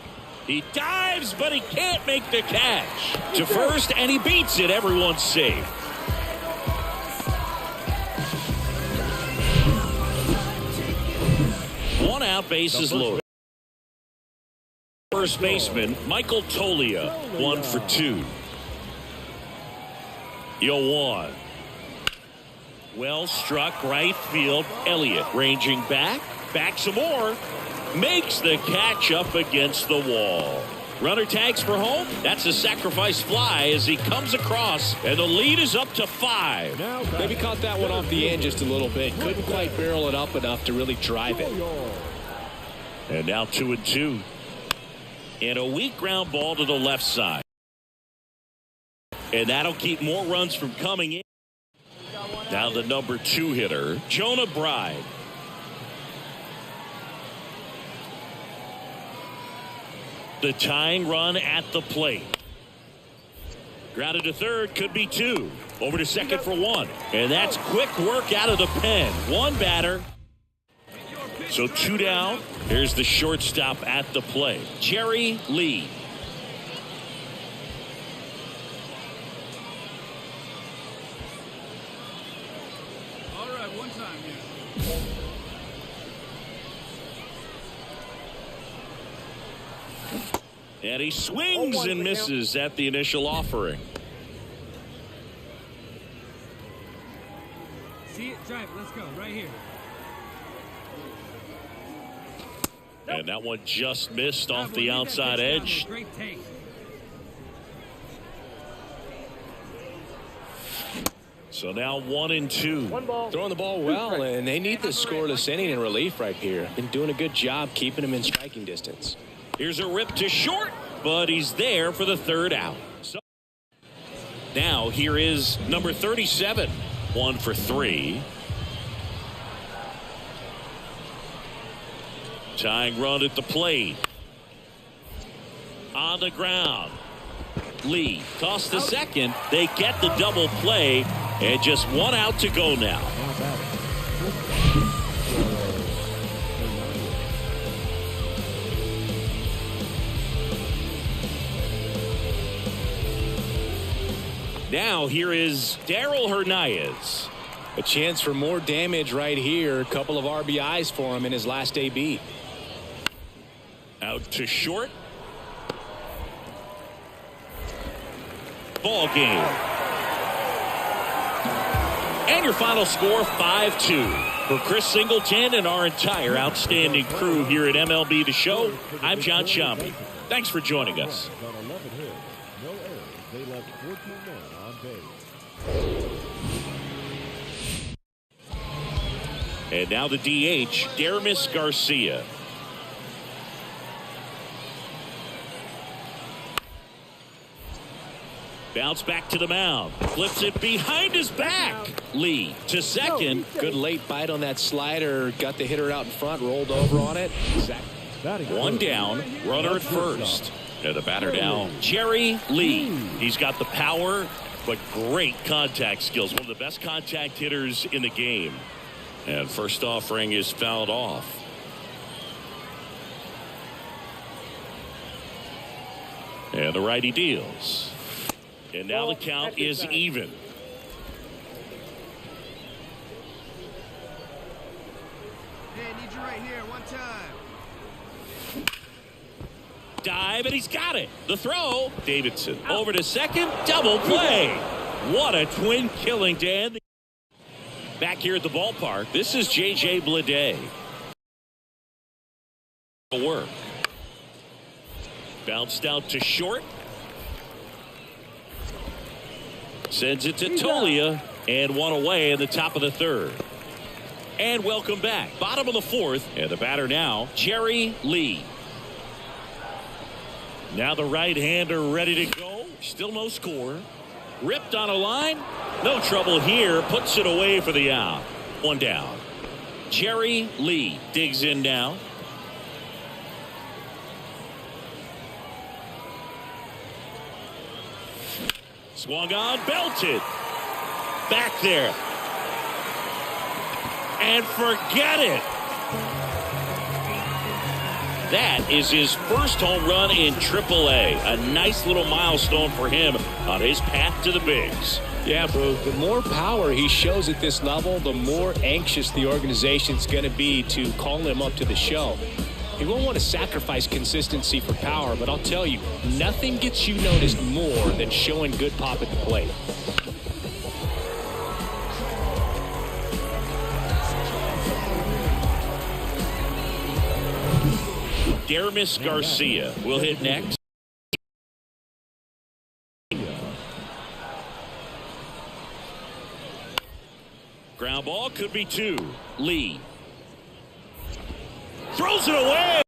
Speaker 1: He dives, but he can't make the catch. To first, and he beats it. Everyone's safe. One out, bases loaded. First baseman, Michael Tolia, 1 for 2. 0-1. Well struck right field. Elliott ranging back some more. Makes the catch up against the wall. Runner tags for home. That's a sacrifice fly as he comes across, and the lead is up to 5.
Speaker 2: Maybe caught that one off the end just a little bit. Couldn't quite barrel it up enough to really drive it.
Speaker 1: And now 2-2. And a weak ground ball to the left side. And that'll keep more runs from coming in. Now the number 2 hitter, Jonah Bride. The tying run at the plate. Grounded to third, could be 2. Over to second for 1. And that's quick work out of the pen. 1 batter. So 2 down. Here's the shortstop at the plate, Jerry Lee. And he swings and misses at the initial offering.
Speaker 4: See it? Drive. Let's go. Right here.
Speaker 1: And that one just missed off the outside edge.
Speaker 4: Great take.
Speaker 1: So now 1-2.
Speaker 2: Throwing the ball well, and they need this scoreless inning in relief right here. Been doing a good job keeping him in striking distance.
Speaker 1: Here's a rip to short, but he's there for the third out. So now here is number 37, 1 for 3. Tying run at the plate. On the ground. Lee tossed to second. They get the double play, and just 1 out to go now. Now here is Daryl Hernandez.
Speaker 2: A chance for more damage right here. A couple of RBIs for him in his last AB.
Speaker 1: Out to short. Ball game. And your final score, 5-2. For Chris Singleton and our entire outstanding crew here at MLB The Show, I'm John Shammy. Thanks for joining us.
Speaker 3: On 11 hits, no errors. They left 14 men on base.
Speaker 1: And now the DH, Dermis Garcia. Bounce back to the mound. Flips it behind his back. Lee to second.
Speaker 2: Good late bite on that slider. Got the hitter out in front. Rolled over on it.
Speaker 1: One down. Runner at first. And the batter now, Jerry Lee. He's got the power, but great contact skills. One of the best contact hitters in the game. And first offering is fouled off. And the righty deals. And now the count is even.
Speaker 8: Hey, I need you right here, one time.
Speaker 1: Dive, and he's got it. The throw, Davidson over to second, double play. What a twin killing, Dan. Back here at the ballpark, this is J.J. Bleday. Work. Bounced out to short. Sends it to Tolia, and 1 away in the top of the third. And welcome back. Bottom of the fourth, and the batter now, Jerry Lee. Now the right-hander ready to go. Still no score. Ripped on a line. No trouble here. Puts it away for the out. 1 down. Jerry Lee digs in now. Swung on, belted. Back there. And forget it. That is his first home run in AAA. A nice little milestone for him on his path to the bigs.
Speaker 2: Yeah, bro, the more power he shows at this level, the more anxious the organization's going to be to call him up to the show. He won't want to sacrifice consistency for power, but I'll tell you, nothing gets you noticed more than showing good pop at the plate.
Speaker 1: Dermis Garcia will hit next. Ground ball could be 2. Lee throws it away.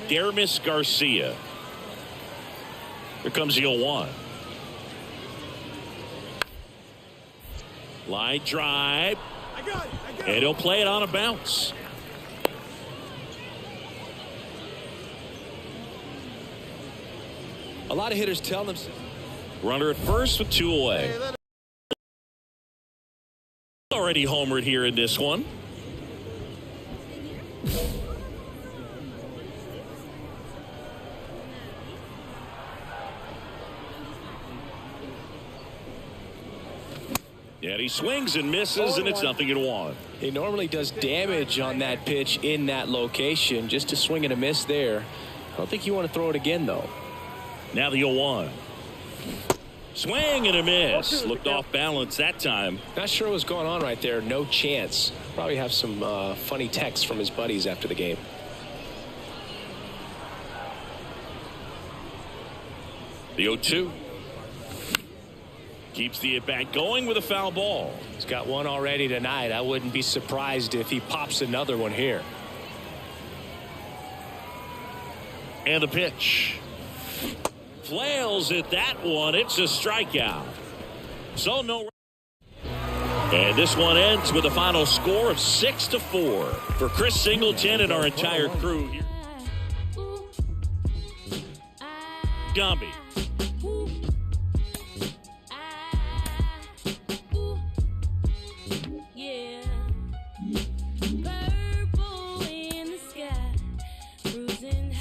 Speaker 1: Dermis Garcia. Here comes the 0-1. Line drive. And he'll play it on a bounce.
Speaker 2: A lot of hitters tell them.
Speaker 1: Runner at first with 2 away. Already homered here in this one. And he swings and misses, and it's 0-1.
Speaker 2: He normally does damage on that pitch in that location. Just a swing and a miss there. I don't think you want to throw it again, though.
Speaker 1: Now the 0-1. Swing and a miss. Looked off balance that time.
Speaker 2: Not sure what's going on right there. No chance. Probably have some funny texts from his buddies after the game.
Speaker 1: The 0-2. Keeps the at-bat going with a foul ball.
Speaker 2: He's got one already tonight. I wouldn't be surprised if he pops another one here.
Speaker 1: And the pitch. Flails at that one. It's a strikeout. So no. And this one ends with a final score of 6-4. For Chris Singleton and our entire crew here. Gumby.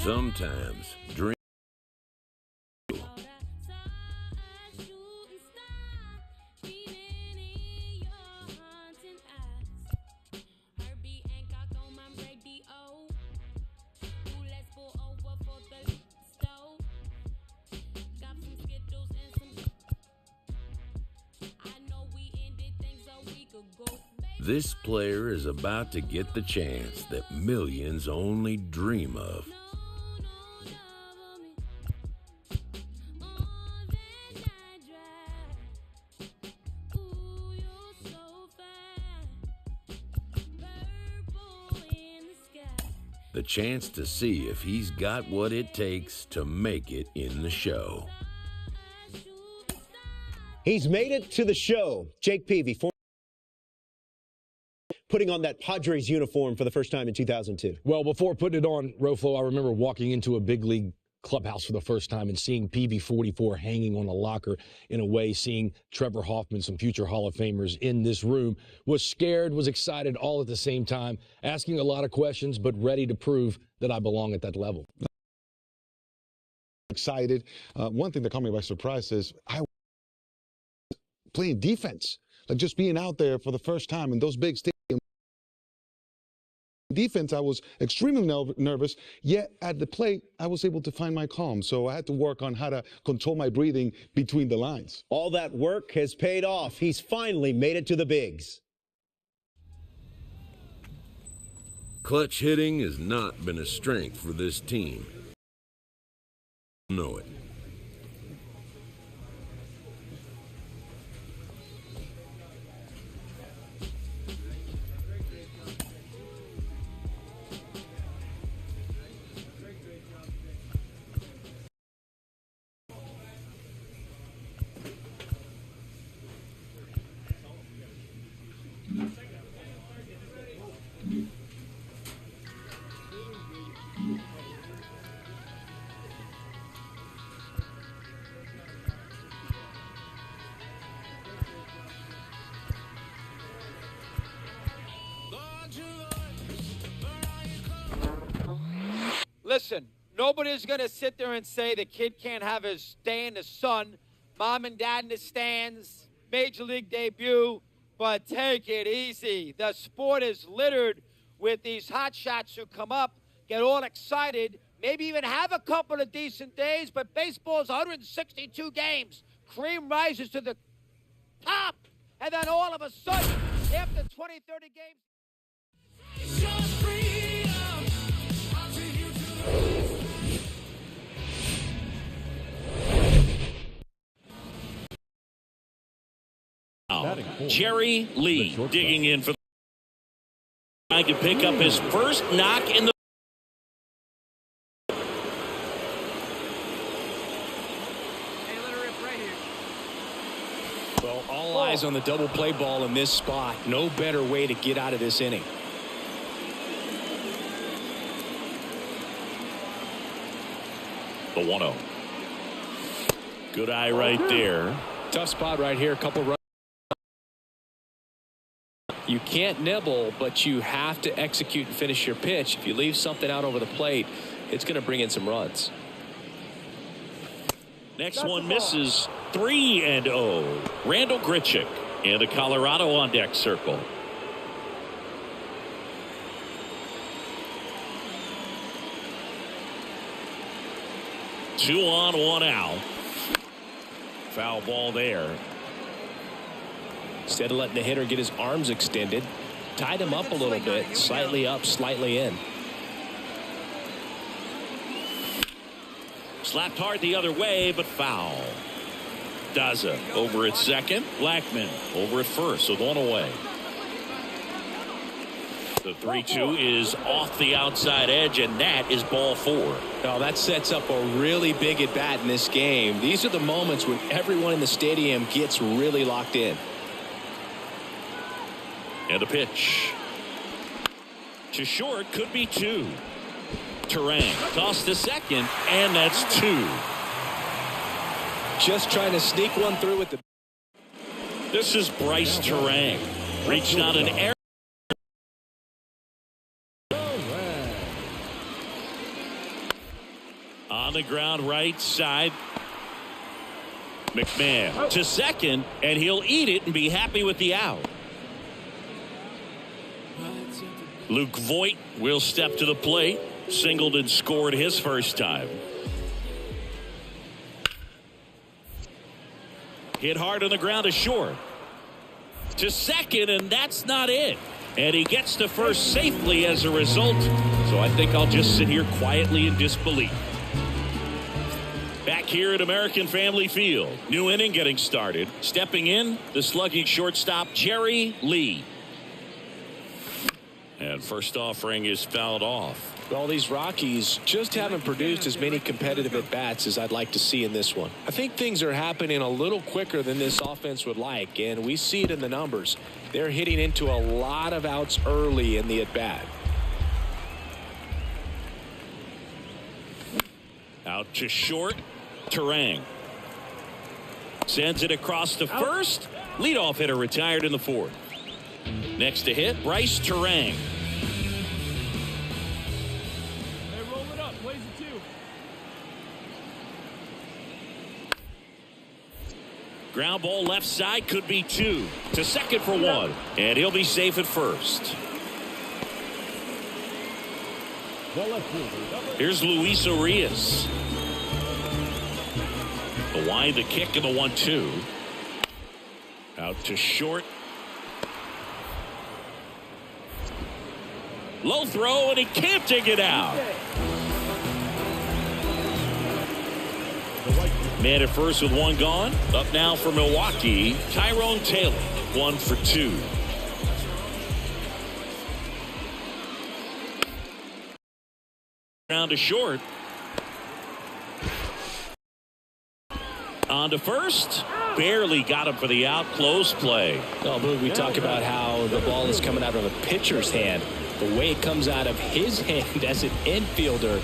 Speaker 5: Sometimes dream. This player is about to get the chance that millions only dream of. The chance to see if he's got what it takes to make it in the show.
Speaker 10: He's made it to the show. Jake Peavy, putting on that Padres uniform for the first time in 2002.
Speaker 11: Well, before putting it on, Roflo, I remember walking into a big league clubhouse for the first time and seeing PV44 hanging on a locker. In a way, seeing Trevor Hoffman, some future Hall of Famers in this room. Was scared, was excited all at the same time, asking a lot of questions, but ready to prove that I belong at that level.
Speaker 12: Excited. One thing that caught me by surprise is I was playing defense, like just being out there for the first time in those big stadiums. Defense, I was extremely nervous, yet at the plate, I was able to find my calm. So I had to work on how to control my breathing between the lines.
Speaker 10: All that work has paid off. He's finally made it to the bigs.
Speaker 5: Clutch hitting has not been a strength for this team. Know it.
Speaker 13: Listen, nobody's going to sit there and say the kid can't have his day in the sun, mom and dad in the stands, major league debut, but take it easy. The sport is littered with these hot shots who come up, get all excited, maybe even have a couple of decent days, but baseball's 162 games. Cream rises to the top, and then all of a sudden, after 20, 30 games...
Speaker 1: Jerry Lee digging in for trying to pick up his first knock in the
Speaker 2: Well, all eyes on the double play ball in this spot. No better way to get out of this inning.
Speaker 1: The 1-0. Good eye right there.
Speaker 2: Tough spot right here. A couple runs. You can't nibble, but you have to execute and finish your pitch. If you leave something out over the plate, it's going to bring in some runs.
Speaker 1: Next one misses. 3-0. Randall Grichuk. And the Colorado on deck circle. Two on, one out. Foul ball there.
Speaker 2: Instead of letting the hitter get his arms extended, tied him up a little bit, slightly up, slightly in.
Speaker 1: Slapped hard the other way, but foul. Daza over at second. Blackman over at first, with one away. The 3-2 is off the outside edge, and that is ball 4.
Speaker 2: Oh, that sets up a really big at bat in this game. These are the moments when everyone in the stadium gets really locked in.
Speaker 1: And a pitch to short, could be 2. Terang tossed to second, and that's 2.
Speaker 2: Just trying to sneak one through with the.
Speaker 1: This is Bryce Terang. Reached on an air. On the ground right side. McMahon to second, and he'll eat it and be happy with the out. Luke Voigt will step to the plate. Singled and scored his first time. Hit hard on the ground to short. To second, and that's not it. And he gets to first safely as a result. So I think I'll just sit here quietly in disbelief. Back here at American Family Field. New inning getting started. Stepping in, the slugging shortstop, Jerry Lee. And first offering is fouled off.
Speaker 2: Well, these Rockies just haven't produced as many competitive at-bats as I'd like to see in this one. I think things are happening a little quicker than this offense would like, and we see it in the numbers. They're hitting into a lot of outs early in the at-bat.
Speaker 1: Out to short. Terang sends it across to first. Leadoff hitter retired in the 4th. Next to hit, Bryce Terang. Ground ball left side, could be 2. To second for 1. And he'll be safe at first. Here's Luis Urias. The wind, the kick, and the 1-2. Out to short. Low throw, and he can't dig it out. Man at first with 1 gone. Up now for Milwaukee, Tyrone Taylor, 1 for 2. Round to short. On to first. Barely got him for the out. Close play.
Speaker 2: Oh, Boog, we talk about how the ball is coming out of a pitcher's hand. The way it comes out of his hand as an infielder,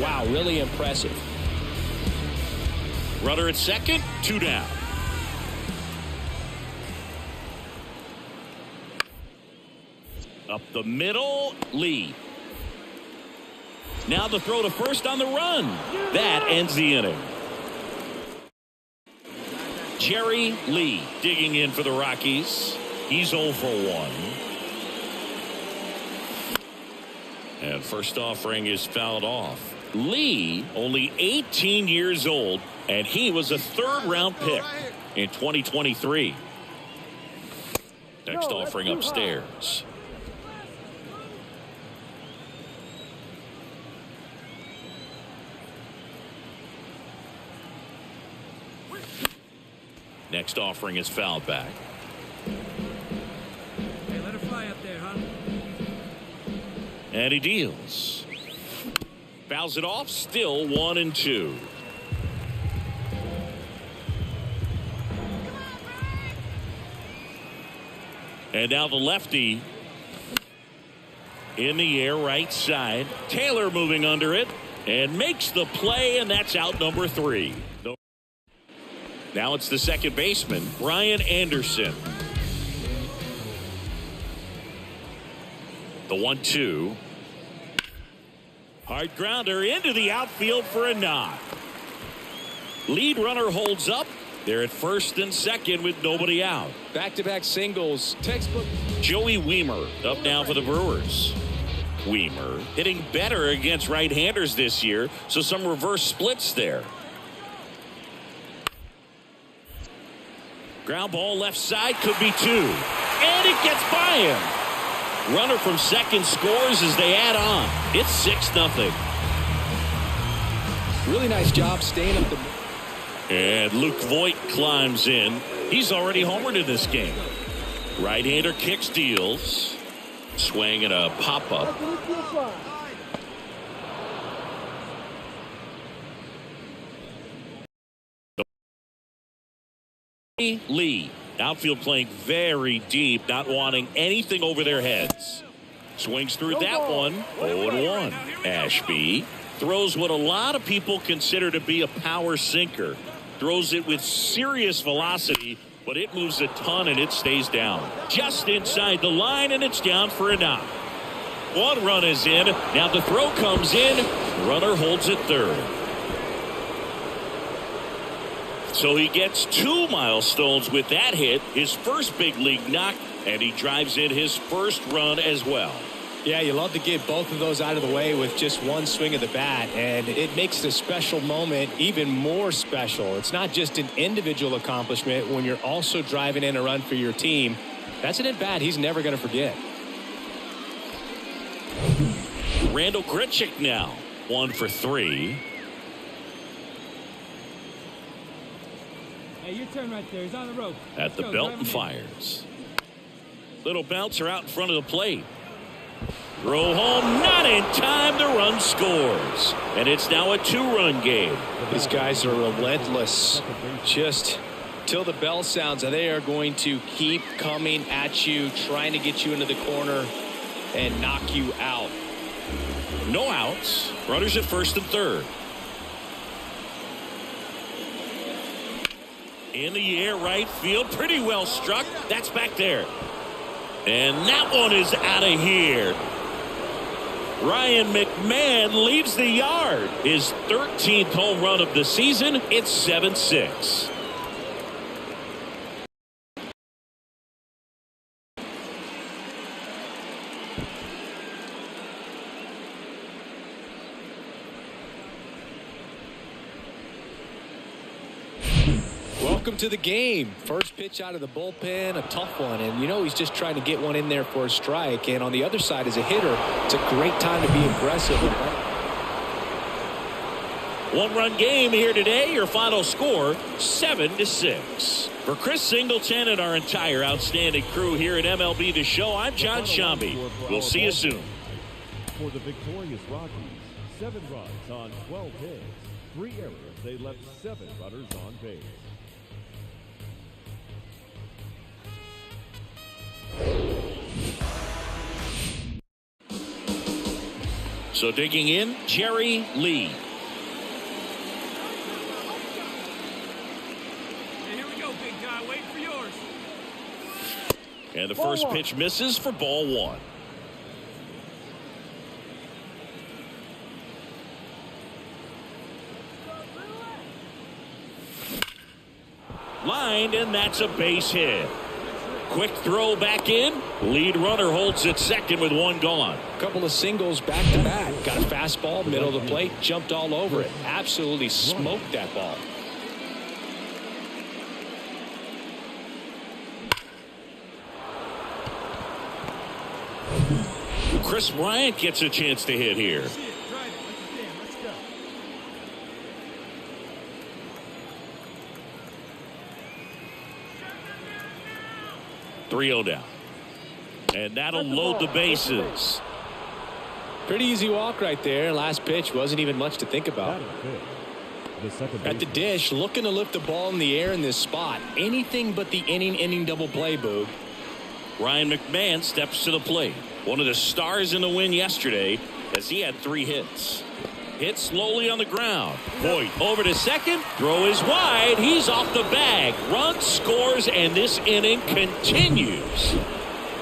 Speaker 2: wow, really impressive.
Speaker 1: Runner at second, 2 down. Up the middle, Lee. Now the throw to first on the run. That ends the inning. Jerry Lee digging in for the Rockies. He's 0 for 1. And first offering is fouled off. Lee, only 18 years old, and he was a 3rd-round pick in 2023. Next offering upstairs. Next offering is fouled back.
Speaker 4: Hey, let it fly up there, huh?
Speaker 1: And he deals. Fouls it off, still 1-2. And now the lefty in the air, right side. Taylor moving under it and makes the play, and that's out number 3. Now it's the second baseman, Brian Anderson. The 1-2. Hard grounder into the outfield for a knock. Lead runner holds up, They're at first and second with nobody out.
Speaker 2: Back-to-back singles. Textbook.
Speaker 1: Joey Weimer up now for the Brewers. Weimer hitting better against right-handers this year, so some reverse splits there. Ground ball left side, could be two. And it gets by him. Runner from second scores as they add on. It's 6-0.
Speaker 2: Really nice job staying up the...
Speaker 1: And Luke Voigt climbs in. He's already homered in this game. Right-hander kick steals. Swing and a pop-up. Lee, outfield playing very deep, not wanting anything over their heads. Swings through that one. 0-1. Ashby throws what a lot of people consider to be a power sinker. Throws it with serious velocity, but it moves a ton and it stays down. Just inside the line, and it's down for a knock. One run is in. Now the throw comes in. Runner holds it third. So he gets 2 milestones with that hit, his first big league knock, and he drives in his first run as well.
Speaker 2: Yeah, you love to get both of those out of the way with just one swing of the bat, and it makes the special moment even more special. It's not just an individual accomplishment when you're also driving in a run for your team. That's an at-bat he's never going to forget.
Speaker 1: Randall Grichuk now, 1 for 3.
Speaker 4: Hey, your turn right there. He's on the rope.
Speaker 1: At the belt and fires. Little bouncer out in front of the plate. Throw home, not in time. The run scores. And it's now a 2-run game.
Speaker 2: These guys are relentless. Just till the bell sounds, they are going to keep coming at you, trying to get you into the corner and knock you out.
Speaker 1: No outs. Runners at first and third. In the air, right field. Pretty well struck. That's back there. And that one is out of here. Ryan McMahon leads the yard. His 13th home run of the season. It's 7-6.
Speaker 2: Welcome to the game. First pitch out of the bullpen, a tough one, and you know he's just trying to get one in there for a strike. And on the other side, as a hitter, it's a great time to be aggressive.
Speaker 1: 1-run game here today. Your final score 7-6. For Chris Singleton and our entire outstanding crew here at MLB The Show, I'm John Shambi. We'll see you soon.
Speaker 3: For the victorious Rockies, 7 runs on 12 hits, 3 errors. They left 7 runners on base.
Speaker 1: So digging in, Jerry Lee.
Speaker 4: Hey, here we go, big guy. Wait for yours.
Speaker 1: And the first pitch misses for ball 1. Lined, and that's a base hit. Quick throw back in. Lead runner holds at second with 1 gone.
Speaker 2: Couple of singles back to back. Got a fastball, middle of the plate, jumped all over it. Absolutely smoked that ball.
Speaker 1: Chris Bryant gets a chance to hit here. 3-0 down. And that'll load the bases.
Speaker 2: Pretty easy walk right there. Last pitch wasn't even much to think about. At the dish, looking to lift the ball in the air in this spot. Anything but the inning double play, Boog.
Speaker 1: Ryan McMahon steps to the plate. One of the stars in the win yesterday as he had 3 hits. Hit slowly on the ground. Voigt over to second. Throw is wide. He's off the bag. Run scores, and this inning continues.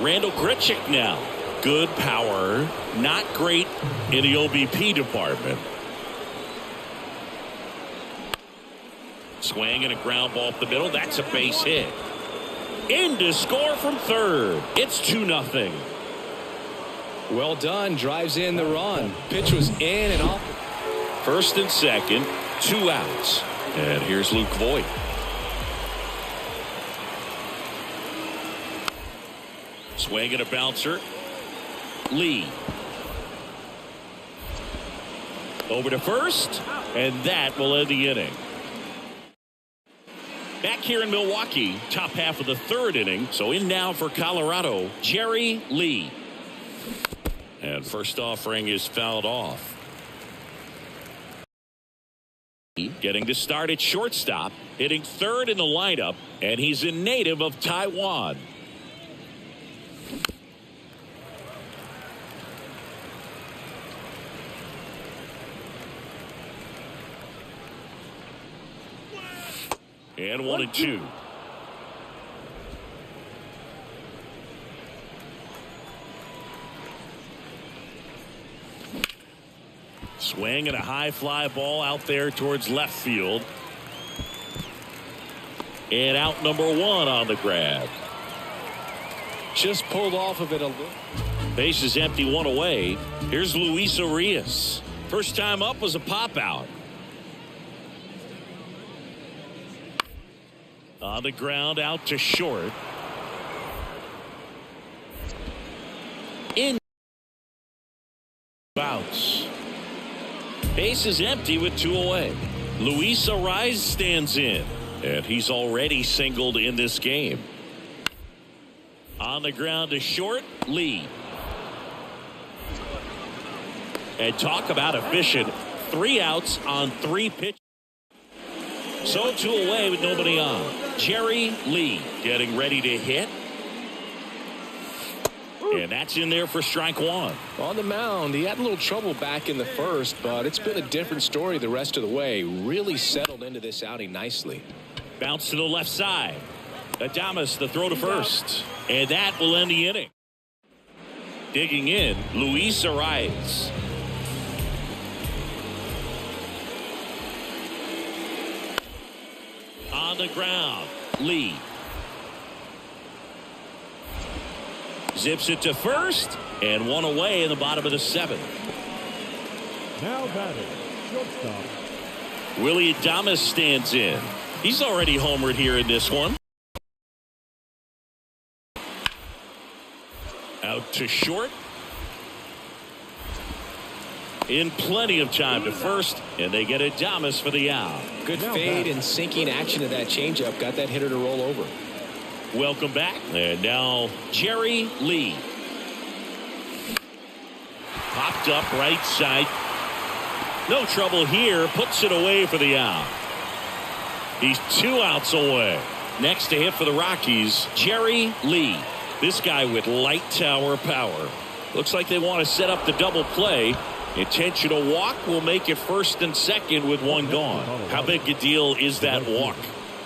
Speaker 1: Randall Grichuk now. Good power. Not great in the OBP department. Swing and a ground ball up the middle. That's a base hit. In to score from third. It's 2-0.
Speaker 2: Well done. Drives in the run. Pitch was in and off.
Speaker 1: First and second, 2 outs. And here's Luke Voigt. Swing and a bouncer. Lee. Over to first, and that will end the inning. Back here in Milwaukee, top half of the third inning. So in now for Colorado, Jerry Lee. And first offering is fouled off. Getting to start at shortstop, hitting third in the lineup, and he's a native of Taiwan. And 1-2. Swing and a high fly ball out there towards left field. And out number 1 on the grab.
Speaker 2: Just pulled off of it a little.
Speaker 1: Base is empty, 1 away. Here's Luis Arias. First time up was a pop out. On the ground, out to short. In. Bounce. Base is empty with 2 away. Luis Arias stands in, and he's already singled in this game. On the ground to short, Lee. And talk about efficient. 3 outs on 3 pitches. So 2 away with nobody on. Jerry Lee getting ready to hit. And that's in there for strike 1.
Speaker 2: On the mound, he had a little trouble back in the first, but it's been a different story the rest of the way. Really settled into this outing nicely.
Speaker 1: Bounce to the left side. Adames, the throw to first. And that will end the inning. Digging in, Luis Arias. On the ground, Lee. Zips it to first, and 1 away in the bottom of the 7th.
Speaker 3: Now batting, shortstop.
Speaker 1: Willie Adames stands in. He's already homered here in this one. Out to short. In plenty of time to first, and they get Adames for the out.
Speaker 2: Good fade and sinking action of that changeup. Got that hitter to roll over.
Speaker 1: Welcome back. And now Jerry Lee. Popped up right side. No trouble here. Puts it away for the out. He's 2 outs away. Next to hit for the Rockies, Jerry Lee. This guy with light tower power. Looks like they want to set up the double play. Intentional walk will make it first and second with 1 gone. How big a deal is that walk?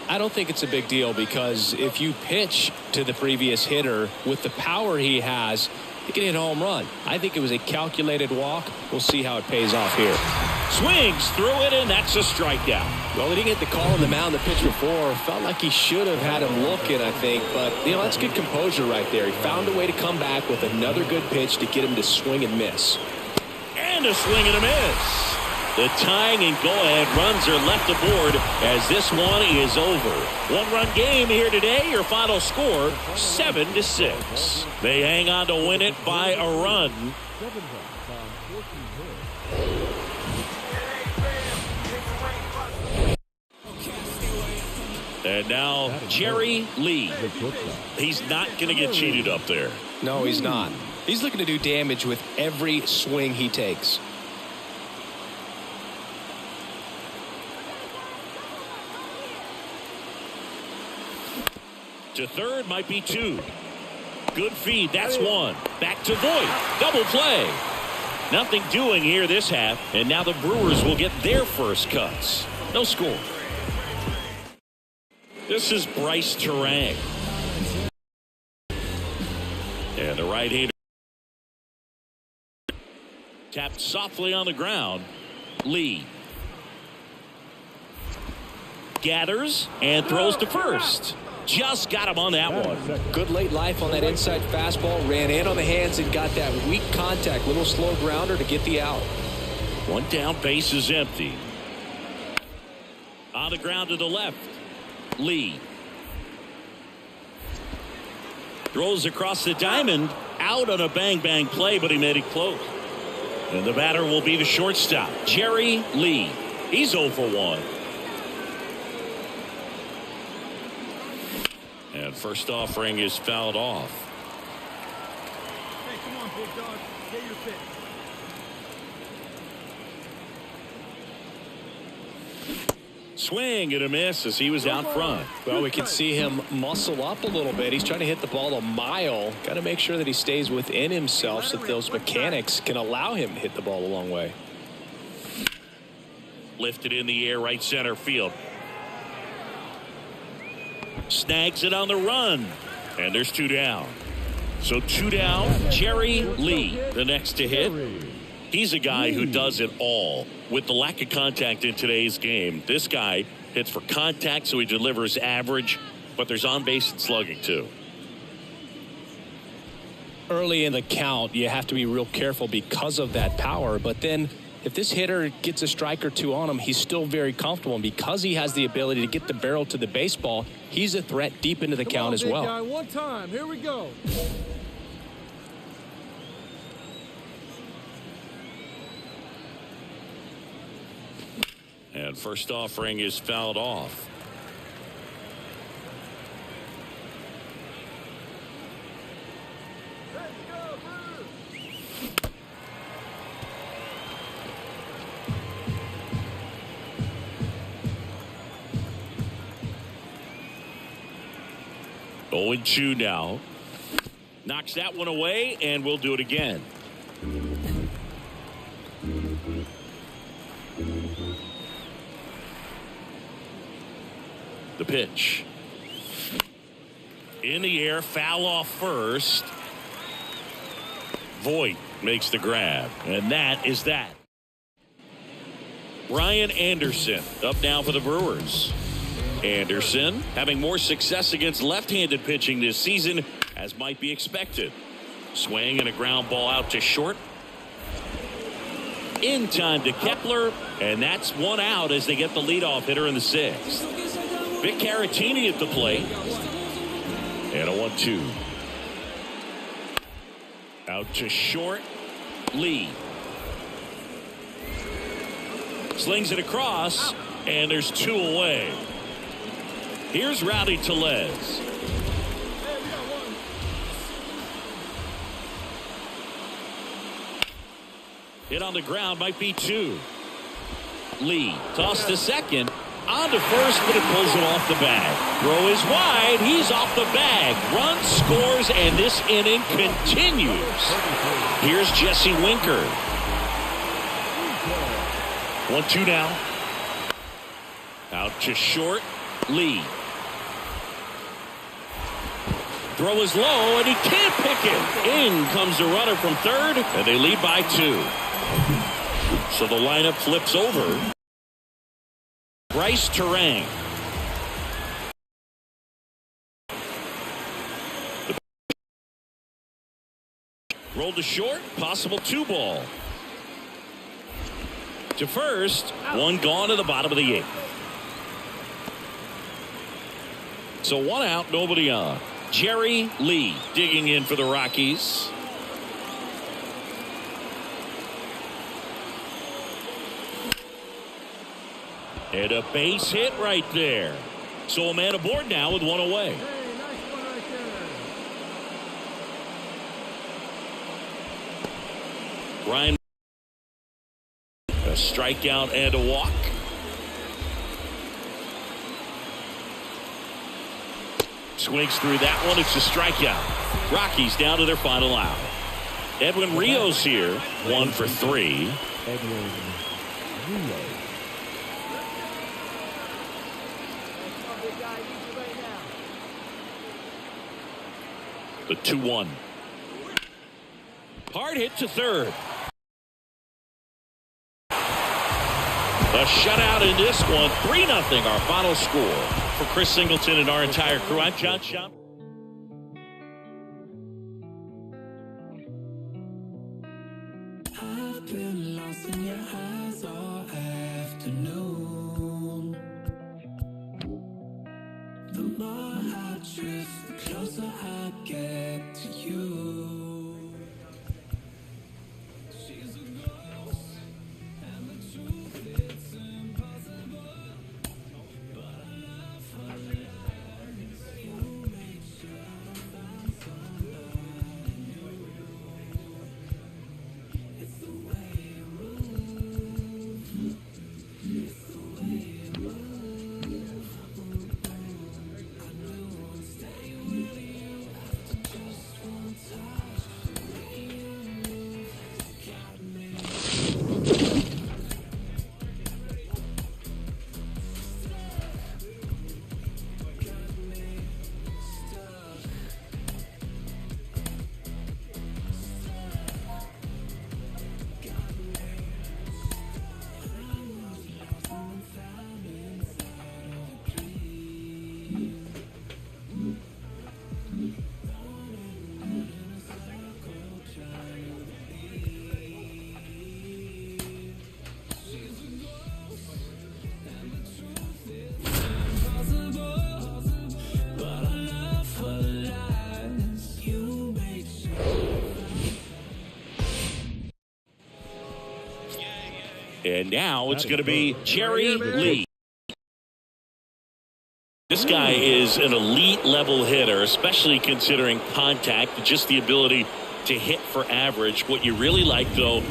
Speaker 2: I don't think it's a big deal because if you pitch to the previous hitter with the power he has, he can hit a home run. I think it was a calculated walk. We'll see how it pays off here.
Speaker 1: Swings through it, and that's a strikeout.
Speaker 2: Well, he didn't get the call on the mound the pitch before. Felt like he should have had him looking, I think. But, that's good composure right there. He found a way to come back with another good pitch to get him to swing and miss.
Speaker 1: And a swing and a miss. The tying and go-ahead runs are left aboard as this one is over. 1-run game here today. Your final score, 7-6. They hang on to win it by a run.
Speaker 3: 7 runs on 14 hits.
Speaker 1: And now Jerry Lee. He's not going to get cheated up there.
Speaker 2: No, he's not. He's looking to do damage with every swing he takes.
Speaker 1: To third might be 2. Good feed. That's 1. Back to Voigt. Double play. Nothing doing here this half. And now the Brewers will get their first cuts. No score. This is Bryce Terang. And the right-hander tapped softly on the ground. Lee. gathers and throws to first. Just got him on that one.
Speaker 2: Good late life on that inside fastball. Ran in on the hands and got that weak contact. Little slow grounder to get the out.
Speaker 1: One down, base is empty. On the ground to the left. Lee. Throws across the diamond. Out on a bang-bang play, but he made it close. And the batter will be the shortstop, Jerry Lee. He's 0 for 1. And first offering is fouled off.
Speaker 3: Hey, come on, big dog. Get your pitch.
Speaker 1: Swing and a miss as he was out front.
Speaker 2: Well, we can see him muscle up a little bit. He's trying to hit the ball a mile. Got to make sure that he stays within himself so that those mechanics can allow him to hit the ball a long way.
Speaker 1: Lifted in the air, right center field. Snags it on the run. And there's 2 down. So 2 down, Jerry Lee, the next to hit. He's a guy who does it all. With the lack of contact in today's game, this guy hits for contact, so he delivers average, but there's on-base and slugging, too.
Speaker 2: Early in the count, you have to be real careful because of that power, but then if this hitter gets a strike or 2 on him, he's still very comfortable, and because he has the ability to get the barrel to the baseball, he's a threat deep into the count as well.
Speaker 3: Guy, one time. Here we go.
Speaker 1: And first offering is fouled off. Oh, and 2 now. Knocks that one away, and we'll do it again. The pitch. In the air, foul off first. Voit makes the grab, and that is that. Brian Anderson up now for the Brewers. Anderson having more success against left-handed pitching this season, as might be expected. Swing and a ground ball out to short. In time to Kepler, and that's 1 out as they get the leadoff hitter in the 6th. Vic Caratini at the plate. And a 1-2. Out to short. Lee. Slings it across, and there's 2 away. Here's Rowdy Tellez. Hit on the ground, might be 2. Lee tossed to second. On to first, but it pulls it off the bag. Throw is wide. He's off the bag. Run scores, and this inning continues. Here's Jesse Winker. 1-2 now. Out to short. Lee. Throw is low, and he can't pick it. In comes the runner from third, and they lead by 2. So the lineup flips over. Bryce Terang. Rolled to short, possible 2 ball. To first, 1 gone to the bottom of the 8th. So 1 out, nobody on. Jerry Lee digging in for the Rockies. And a base hit right there. So a man aboard now with 1 away.
Speaker 3: Hey, nice one right there.
Speaker 1: Ryan. A strikeout and a walk. Swings through that one. It's a strikeout. Rockies down to their final out. Edwin Rios here. 1 for 3.
Speaker 3: Edwin Rio.
Speaker 1: The 2-1. Hard hit to third. A shutout in this one, 3-0 our final score. For Chris Singleton and our entire crew, I'm John Schaub.
Speaker 9: I've been lost in your eyes all afternoon. The more I drift, the closer I get to you. She's a ghost, and the truth it's impossible. But I love her lies. You make sure I find somebody new. It's the way you move. It's the way you move. I know I'll stay with you after just one touch. The way you move has got me. But I love her lies. You make
Speaker 1: And now it's going to be Jerry Lee. This guy is an elite level hitter, especially considering contact, just the ability to hit for average. What you really like, though,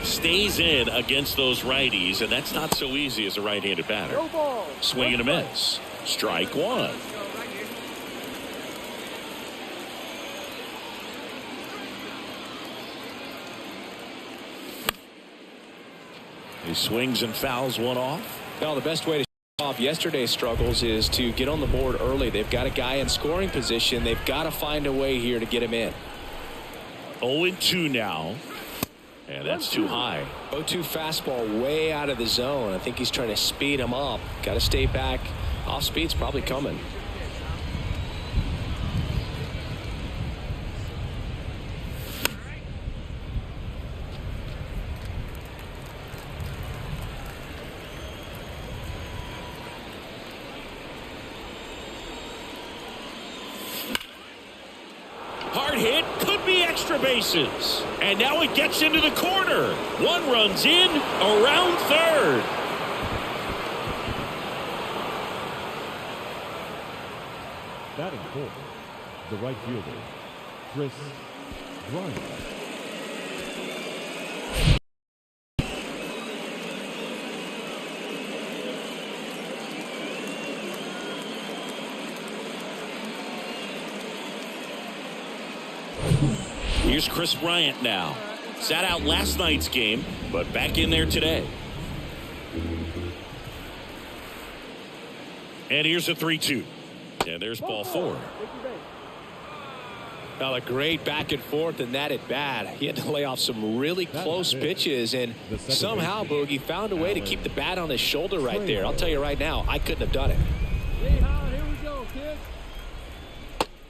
Speaker 1: stays in against those righties, and that's not so easy as a right-handed batter. Swing and a miss. Strike one. He swings and fouls one off.
Speaker 2: Well, the best way to off yesterday's struggles is to get on the board early. They've got a guy in scoring position. They've got to find a way here to get him in.
Speaker 1: 0-2 now. And that's too high.
Speaker 2: 0-2 fastball way out of the zone. I think he's trying to speed him up. Got to stay back. Off speed's probably coming.
Speaker 1: Hard hit, could be extra bases. And now it gets into the corner. One runs in, around third.
Speaker 3: Batting fourth, the right fielder, Chris Bryant.
Speaker 1: Here's Chris Bryant now. Sat out last night's game, but back in there today. And here's a 3-2. And there's ball four.
Speaker 2: Well, a great back and forth in that at bat. He had to lay off some really close pitches, and somehow Boogie found a way to keep the bat on his shoulder right there. I'll tell you right now, I couldn't have done it.
Speaker 3: Here we go, kid.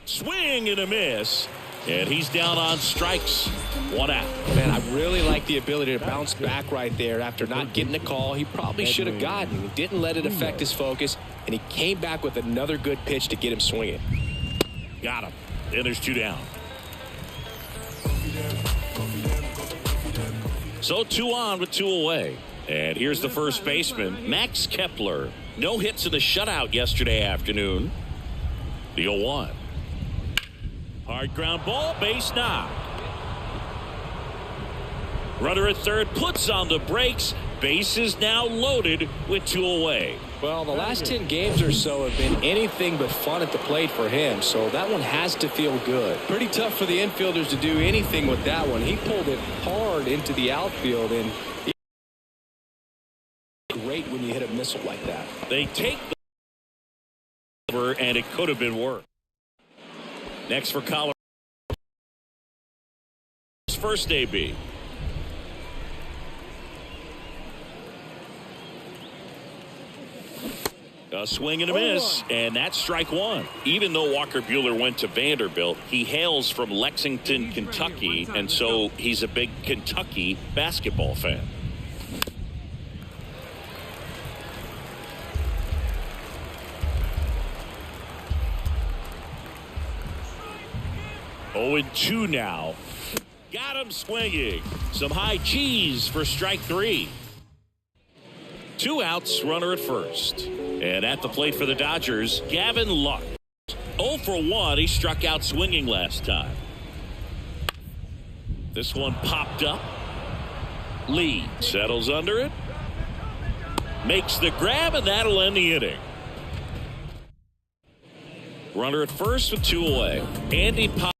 Speaker 1: Swing and a miss. And he's down on strikes. One out.
Speaker 2: Man, I really like the ability to bounce back right there after not getting the call he probably should have gotten. He didn't let it affect his focus, and he came back with another good pitch to get him swinging.
Speaker 1: Got him. And there's two down. So 2 on with 2 away. And here's the first baseman, Max Kepler. No hits in the shutout yesterday afternoon. The 0-1. Hard ground ball, base knock. Runner at third puts on the brakes. Base is now loaded with 2 away.
Speaker 2: Well, the last 10 games or so have been anything but fun at the plate for him, so that one has to feel good. Pretty tough for the infielders to do anything with that one. He pulled it hard into the outfield, and great when you hit a missile like that.
Speaker 1: They take the over, and it could have been worse. Next for Colorado. First AB. A swing and a miss, and that's strike one. Even though Walker Buehler went to Vanderbilt, he hails from Lexington, Kentucky, and so he's a big Kentucky basketball fan. Oh, and 2 now. Got him swinging. Some high cheese for strike 3. 2 outs, runner at first. And at the plate for the Dodgers, Gavin Lux. 0 for 1. He struck out swinging last time. This one popped up. Lee settles under it. Makes the grab, and that'll end the inning. Runner at first with 2 away. Andy Pop.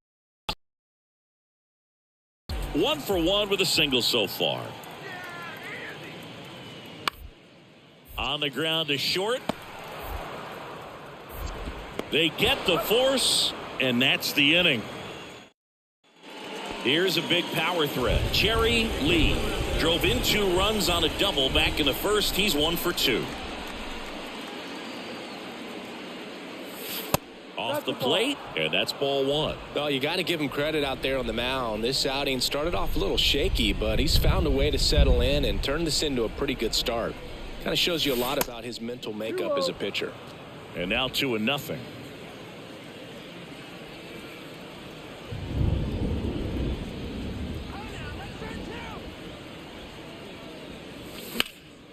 Speaker 1: 1 for 1 with a single so far. On the ground to short. They get the force, and that's the inning. Here's a big power threat. Jerry Lee drove in 2 runs on a double back in the first. He's 1 for 2. Off the plate, and that's ball 1.
Speaker 2: Well, you got to give him credit out there on the mound. This outing started off a little shaky, but he's found a way to settle in and turn this into a pretty good start. Kind of shows you a lot about his mental makeup as a pitcher.
Speaker 1: And now 2-0.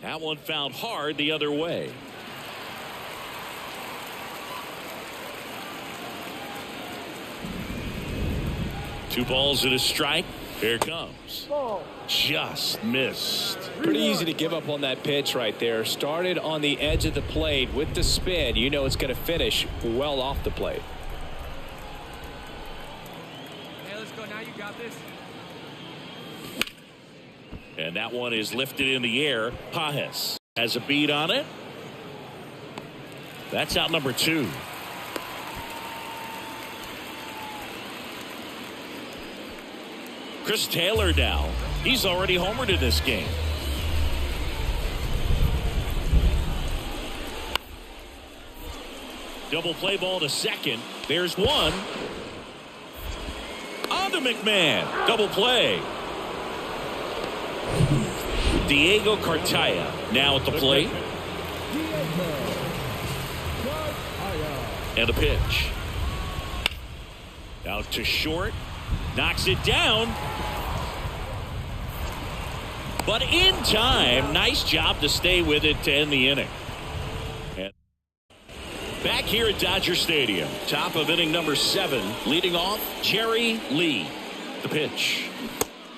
Speaker 1: That one found hard the other way. Two balls and a strike. Here it comes. Just missed.
Speaker 2: Pretty easy to give up on that pitch right there. Started on the edge of the plate with the spin. You know it's going to finish well off the plate.
Speaker 4: Hey, let's go now. You got this.
Speaker 1: And that one is lifted in the air. Pajes has a beat on it. That's out number 2. Chris Taylor now. He's already homered in this game. Double play ball to second. There's one. On to McMahon. Double play. Diego Cartaya now at the plate. And a pitch. Out to short. Knocks it down. But in time, nice job to stay with it to end the inning. And back here at Dodger Stadium, top of inning number 7, leading off Jerry Lee. The pitch.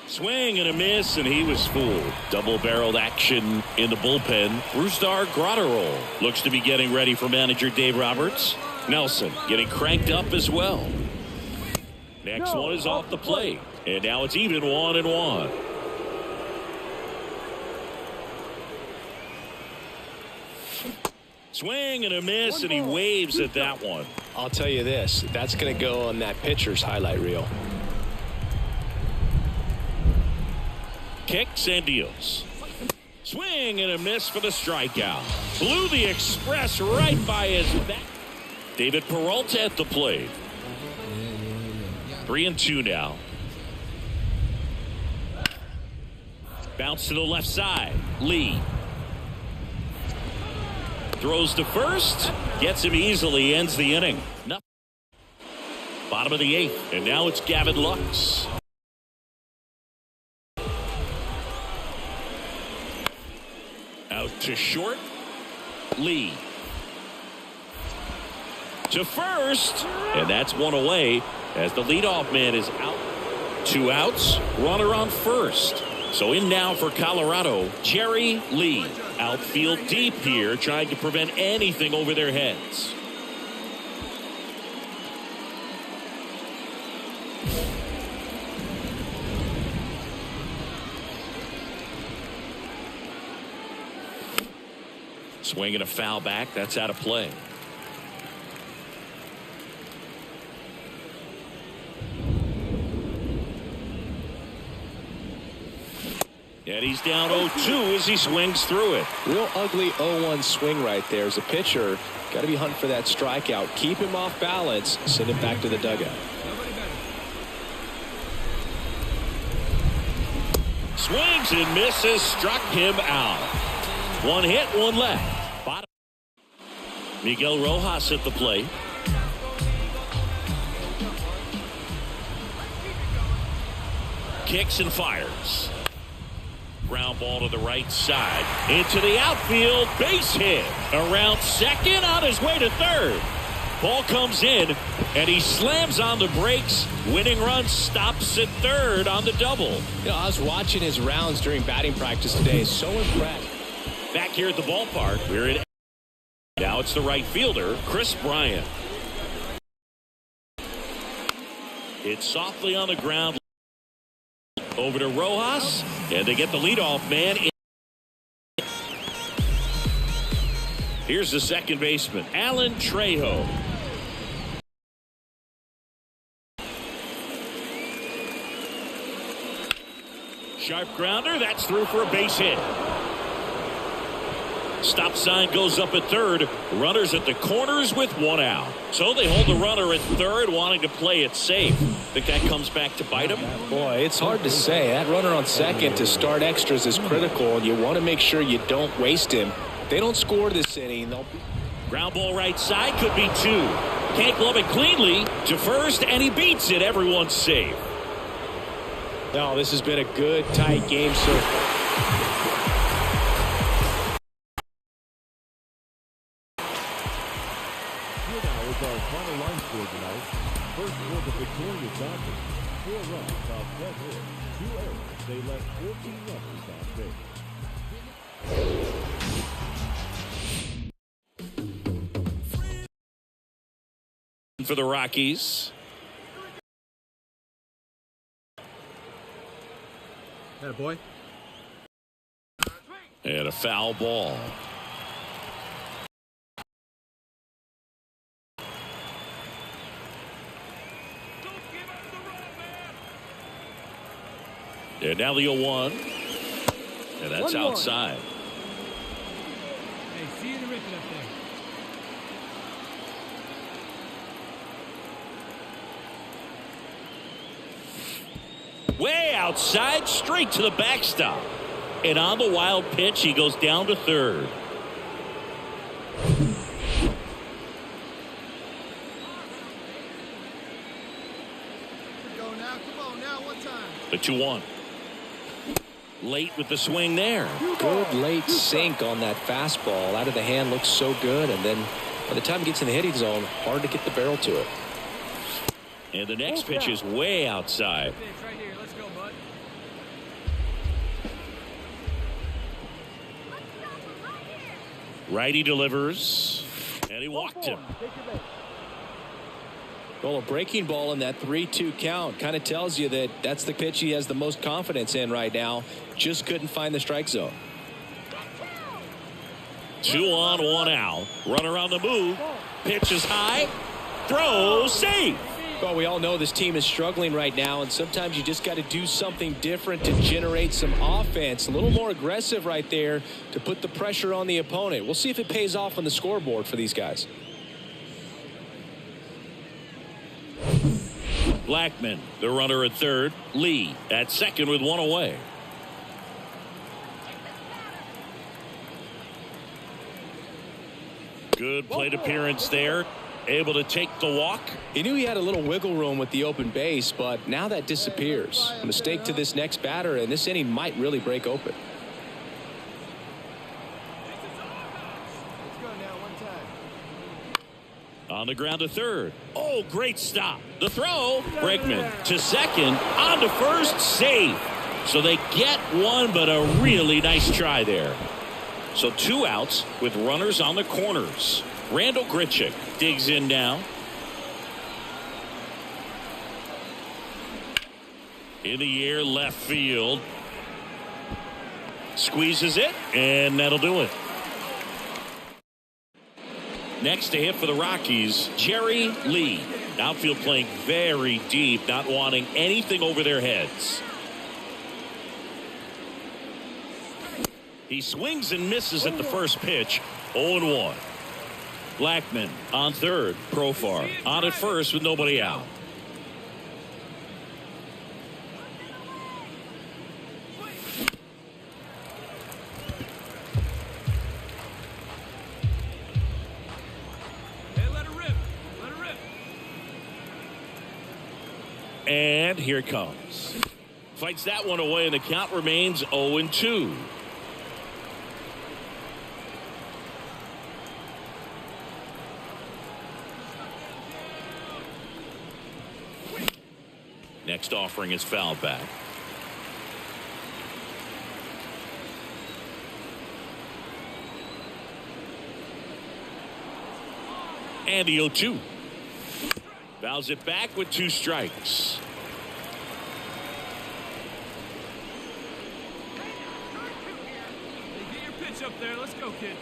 Speaker 1: Swing and a miss, and he was fooled. Double-barreled action in the bullpen. Brusdar Graterol looks to be getting ready for manager Dave Roberts. Nelson getting cranked up as well. Next one is off the plate, and now it's even 1-1. Swing and a miss, and he waves at that one.
Speaker 2: I'll tell you this, that's going to go on that pitcher's highlight reel.
Speaker 1: Kicks and deals. Swing and a miss for the strikeout. Blew the express right by his back. David Peralta at the plate. 3-2 now. Bounce to the left side. Lee. Throws to first. Gets him easily. Ends the inning. Nothing. Bottom of the 8th. And now it's Gavin Lux. Out to short. Lee. To first. And that's one away. As the leadoff man is out. 2 outs. Runner on first. So in now for Colorado, Jerry Lee. Outfield deep here, trying to prevent anything over their heads. Swinging a foul back. That's out of play. And he's down 0-2 as he swings through it.
Speaker 2: Real ugly 0-1 swing right there. As a pitcher, got to be hunting for that strikeout. Keep him off balance. Send him back to the dugout.
Speaker 1: Swings and misses. Struck him out. One hit, one left. Bottom. Miguel Rojas at the plate. Kicks and fires. Ground ball to the right side. Into the outfield. Base hit. Around second, on his way to third. Ball comes in, and he slams on the brakes. Winning run stops at third on the double.
Speaker 2: You know, I was watching his rounds during batting practice today. So impressed.
Speaker 1: Back here at the ballpark, we're in. Now it's the right fielder, Chris Bryant. It's softly on the ground. Over to Rojas, and they get the leadoff man. Here's the second baseman, Alan Trejo. Sharp grounder, that's through for a base hit. Stop sign goes up at third. Runners at the corners with one out. So they hold the runner at third, wanting to play it safe. Think that comes back to bite him?
Speaker 2: Boy, it's hard to say. That runner on second to start extras is critical, and you want to make sure you don't waste him. If they don't score this inning, they'll be...
Speaker 1: Ground ball right side, could be two. Can't glove it cleanly to first, and he beats it. Everyone's safe.
Speaker 2: No, this has been a good, tight game so far.
Speaker 3: Our final line score tonight. First for the victorious Dodgers. 4 runs off 10 hits, 2 errors. They left 14 runners on base.
Speaker 1: For the Rockies.
Speaker 7: Atta boy.
Speaker 1: And a foul ball. And now the 0-1. And that's outside.
Speaker 4: Hey, see you in the ripping up there.
Speaker 1: Way outside, straight to the backstop. And on the wild pitch, he goes down to third. The 2-1. Late with the swing there.
Speaker 2: Good late sink on that fastball. Out of the hand, looks so good, and then by the time it gets in the hitting zone, hard to get the barrel to it.
Speaker 1: And the next pitch is way outside.
Speaker 4: Right here. Let's go, bud.
Speaker 1: Righty delivers, and he walked him.
Speaker 2: Well, a breaking ball in that 3-2 count kind of tells you that that's the pitch he has the most confidence in right now. Just couldn't find the strike zone.
Speaker 1: 2 on, 1 out. Runner on the move. Pitch is high. Throw, safe.
Speaker 2: Well, we all know this team is struggling right now, and sometimes you just got to do something different to generate some offense. A little more aggressive right there to put the pressure on the opponent. We'll see if it pays off on the scoreboard for these guys.
Speaker 1: Blackman, the runner at third. Lee at second with 1 away. Good plate appearance there. Able to take the walk.
Speaker 2: He knew he had a little wiggle room with the open base, but now that disappears. A mistake to this next batter, and this inning might really break open.
Speaker 1: On the ground to third. Oh, great stop. The throw. Bregman to second. On to first. Safe. So they get one, but a really nice try there. So 2 outs with runners on the corners. Randall Grichuk digs in now. In the air, left field. Squeezes it, and that'll do it. Next to hit for the Rockies, Jerry Lee. Outfield playing very deep, not wanting anything over their heads. He swings and misses at the first pitch. 0-1. Blackman on third. Profar on at first with nobody out. And here it comes. Fights that one away, and the count remains 0-2. Next offering is fouled back. And the 0-2. Fouls it back with 2 strikes.
Speaker 4: Get your pitch up there. Let's go, kid.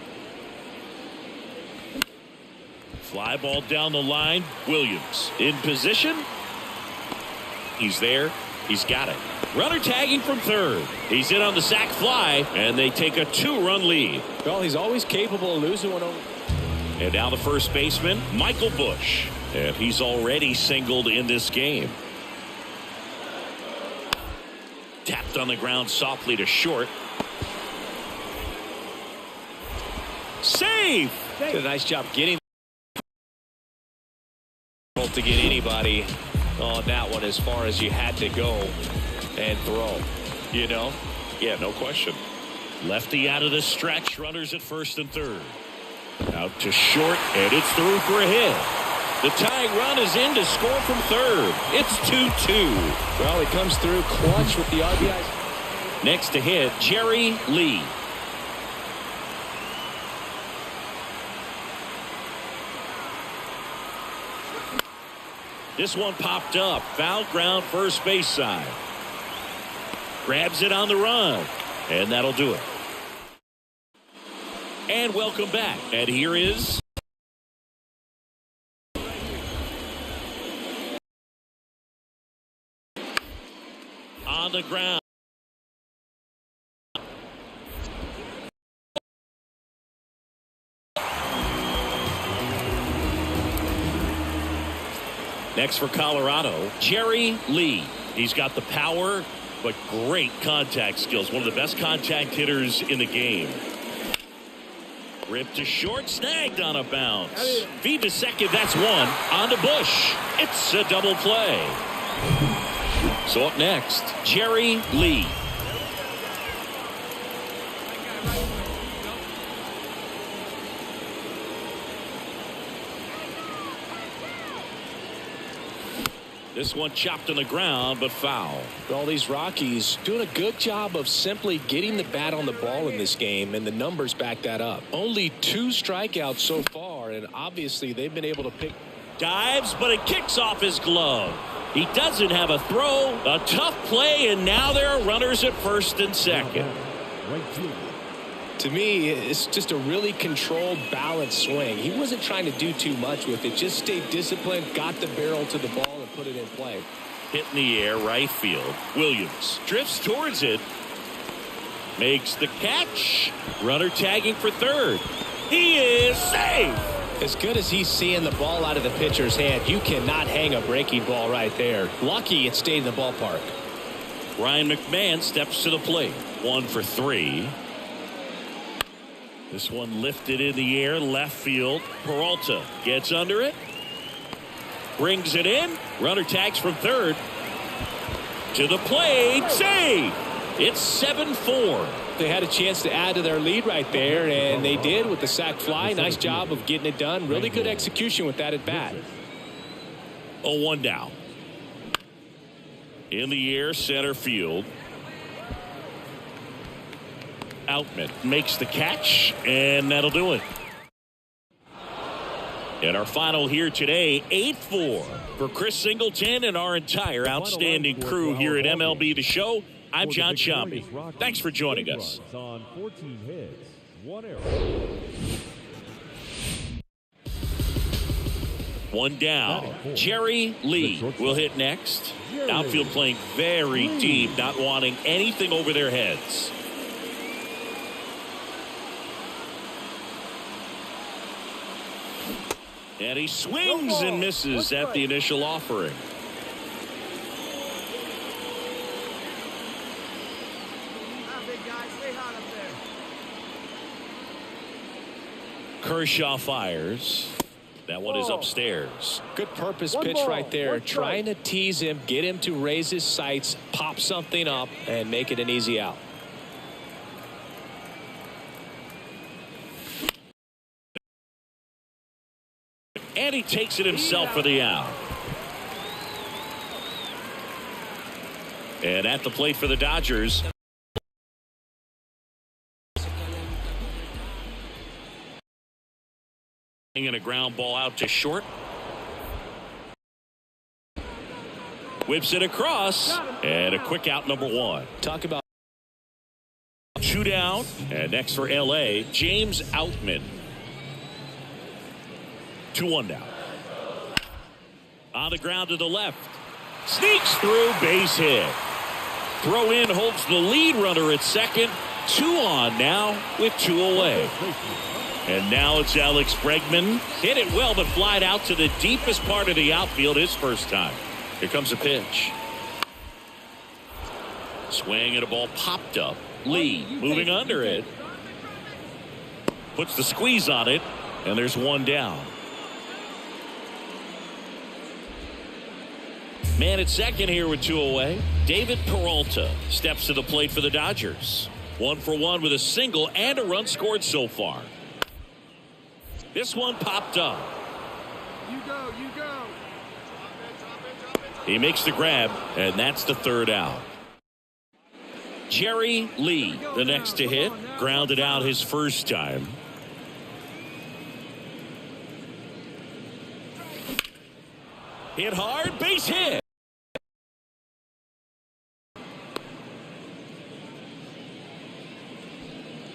Speaker 1: Fly ball down the line. Williams in position. He's there. He's got it. Runner tagging from third. He's in on the sac fly, and they take a 2-run lead.
Speaker 2: Well, he's always capable of losing one over.
Speaker 1: And now the first baseman, Michael Bush. And he's already singled in this game. Tapped on the ground softly to short. Save!
Speaker 2: Did a nice job getting to get anybody on that one as far as you had to go and throw. You know?
Speaker 1: Yeah, no question. Lefty out of the stretch. Runners at first and third. Out to short, and it's through for a hit. The tying run is in to score from third. It's 2-2.
Speaker 2: Well, he comes through clutch with the RBI.
Speaker 1: Next to hit, Jerry Lee. This one popped up. Foul ground first base side. Grabs it on the run. And that'll do it. And welcome back. And here is on the ground. Next for Colorado, Jerry Lee. He's got the power, but great contact skills. One of the best contact hitters in the game. Ripped to short, snagged on a bounce. Feed to second, that's one. On to Bush. It's a double play. So up next, Jerry Lee. This one chopped on the ground, but foul.
Speaker 2: Well, these Rockies doing a good job of simply getting the bat on the ball in this game, and the numbers back that up. Only 2 strikeouts so far, and obviously they've been able to pick.
Speaker 1: Dives, but it kicks off his glove. He doesn't have a throw. A tough play, and now there are runners at first and second.
Speaker 2: To me, it's just a really controlled, balanced swing. He wasn't trying to do too much with it. Just stayed disciplined, got the barrel to the ball, and put it in play.
Speaker 1: Hit in the air, right field. Williams drifts towards it. Makes the catch. Runner tagging for third. He is safe.
Speaker 2: As good as he's seeing the ball out of the pitcher's hand, you cannot hang a breaking ball right there. Lucky it stayed in the ballpark.
Speaker 1: Ryan McMahon steps to the plate. 1 for 3. This one lifted in the air, left field. Peralta gets under it. Brings it in. Runner tags from third. To the plate. Save. It's 7-4.
Speaker 2: They had a chance to add to their lead right there, and they did with the sac fly. Nice job of getting it done. Really good execution with that at bat.
Speaker 1: 0-1 down. In the air, center field. Outman makes the catch, and that'll do it. And our final here today, 8-4 for Chris Singleton and our entire outstanding crew here at MLB The Show. I'm John Sciambi. Thanks for joining us.
Speaker 3: On 14 hits, 1 error.
Speaker 1: 1 down. Jerry Lee will hit next. Outfield playing very deep, not wanting anything over their heads. And he swings and misses at the initial offering. Kershaw fires. That one is upstairs.
Speaker 2: Good purpose pitch right there. Trying to tease him, get him to raise his sights, pop something up, and make it an easy out.
Speaker 1: And he takes it himself for the out. And at the plate for the Dodgers. And a ground ball out to short. Whips it across. And a quick out, number one.
Speaker 2: Talk about
Speaker 1: 2 down. And next for L.A., James Outman. 2-1 down. On the ground to the left. Sneaks through, base hit. Throw in holds the lead runner at second. 2 on now with 2 away. And now it's Alex Bregman. Hit it well, but flied out to the deepest part of the outfield his first time. Here comes a pitch. Swing and a ball popped up. Lee moving under it. Puts the squeeze on it, and there's 1 down. Man at second here with 2 away. David Peralta steps to the plate for the Dodgers. 1 for 1 with a single and a run scored so far. This one popped up.
Speaker 4: You go, you go.
Speaker 1: He makes the grab, and that's the 3rd out. Jerry Lee, the next to hit, grounded out his first time. Hit hard, base hit.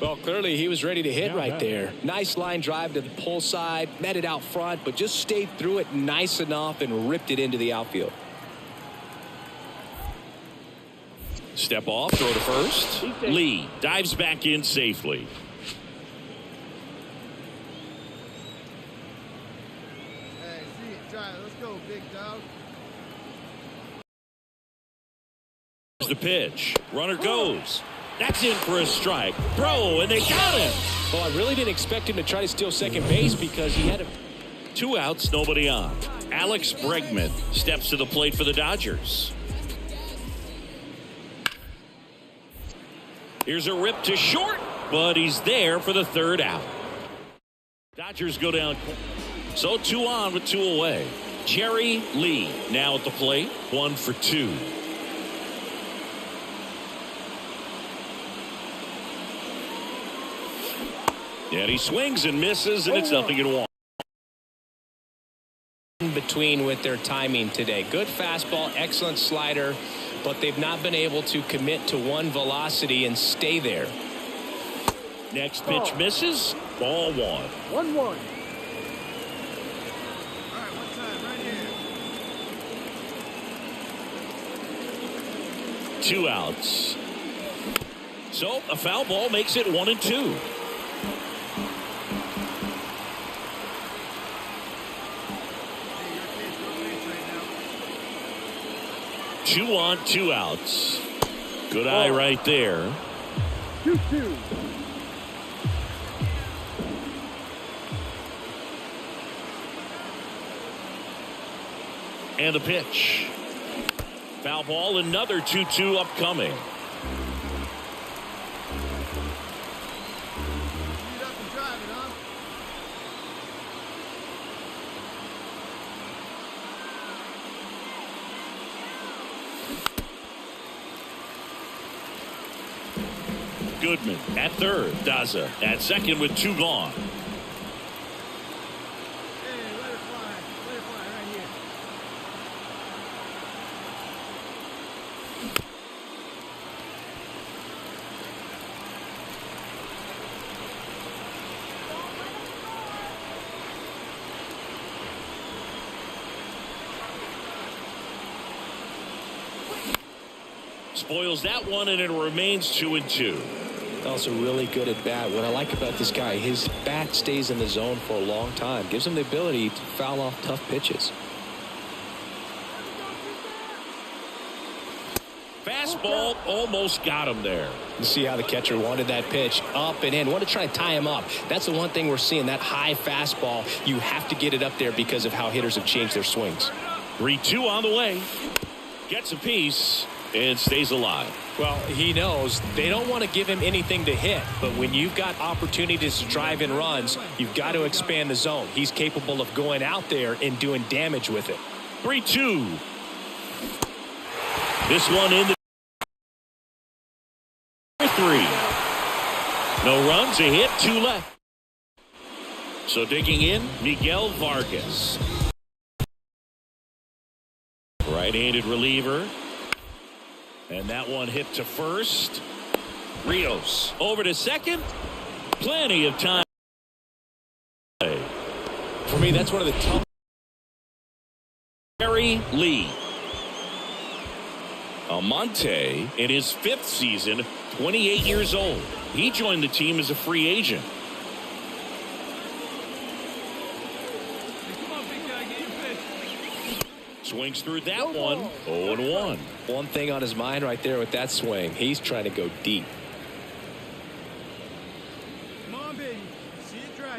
Speaker 2: Well, clearly he was ready to hit right there. Nice line drive to the pull side, met it out front, but just stayed through it nice enough and ripped it into the outfield.
Speaker 1: Step off, throw to first. Lee dives back in safely.
Speaker 4: Hey, see it, try it. Let's go, big dog.
Speaker 1: Here's the pitch. Runner goes. That's in for a strike. Throw, and they got him.
Speaker 2: Well, I really didn't expect him to try to steal second base because he had
Speaker 1: 2 outs, nobody on. Alex Bregman steps to the plate for the Dodgers. Here's a rip to short, but he's there for the 3rd out. Dodgers go down. So 2 on with 2 away. Jerry Lee now at the plate. 1 for 2. And he swings and misses, and it's 0-1.
Speaker 2: in between with their timing today. Good fastball, excellent slider, but they've not been able to commit to one velocity and stay there.
Speaker 1: Next pitch misses. Ball 1.
Speaker 4: 1-1. All right, one time right here.
Speaker 1: 2 outs. So a foul ball makes it 1-2. Two on, 2 outs. Good eye right there.
Speaker 4: 2-2.
Speaker 1: And the pitch. Foul ball, another 2-2 upcoming. Goodman at third. Daza at second with 2 gone.
Speaker 4: Hey, let it fly. Let it fly right here.
Speaker 1: Spoils that one, and it remains 2-2.
Speaker 2: Also really good at bat. What I like about this guy, his bat stays in the zone for a long time. Gives him the ability to foul off tough pitches.
Speaker 1: Fastball almost got him there.
Speaker 2: You see how the catcher wanted that pitch up and in. Want to try to tie him up. That's the one thing we're seeing, that high fastball. You have to get it up there because of how hitters have changed their swings.
Speaker 1: 3-2 on the way. Gets a piece and stays alive.
Speaker 2: Well, he knows they don't want to give him anything to hit, but when you've got opportunities to drive in runs, you've got to expand the zone. He's capable of going out there and doing damage with it.
Speaker 1: 3-2. This one in the 3. No runs, a hit, 2 left. So digging in, Miguel Vargas. Right-handed reliever. And that one hit to first. Rios over to second. Plenty of time.
Speaker 2: For me, that's one of the tough.
Speaker 1: Jerry Lee. Almonte in his 5th season, 28 years old. He joined the team as a free agent. Swings through that one. 0-1.
Speaker 2: One thing on his mind right there with that swing. He's trying to go deep.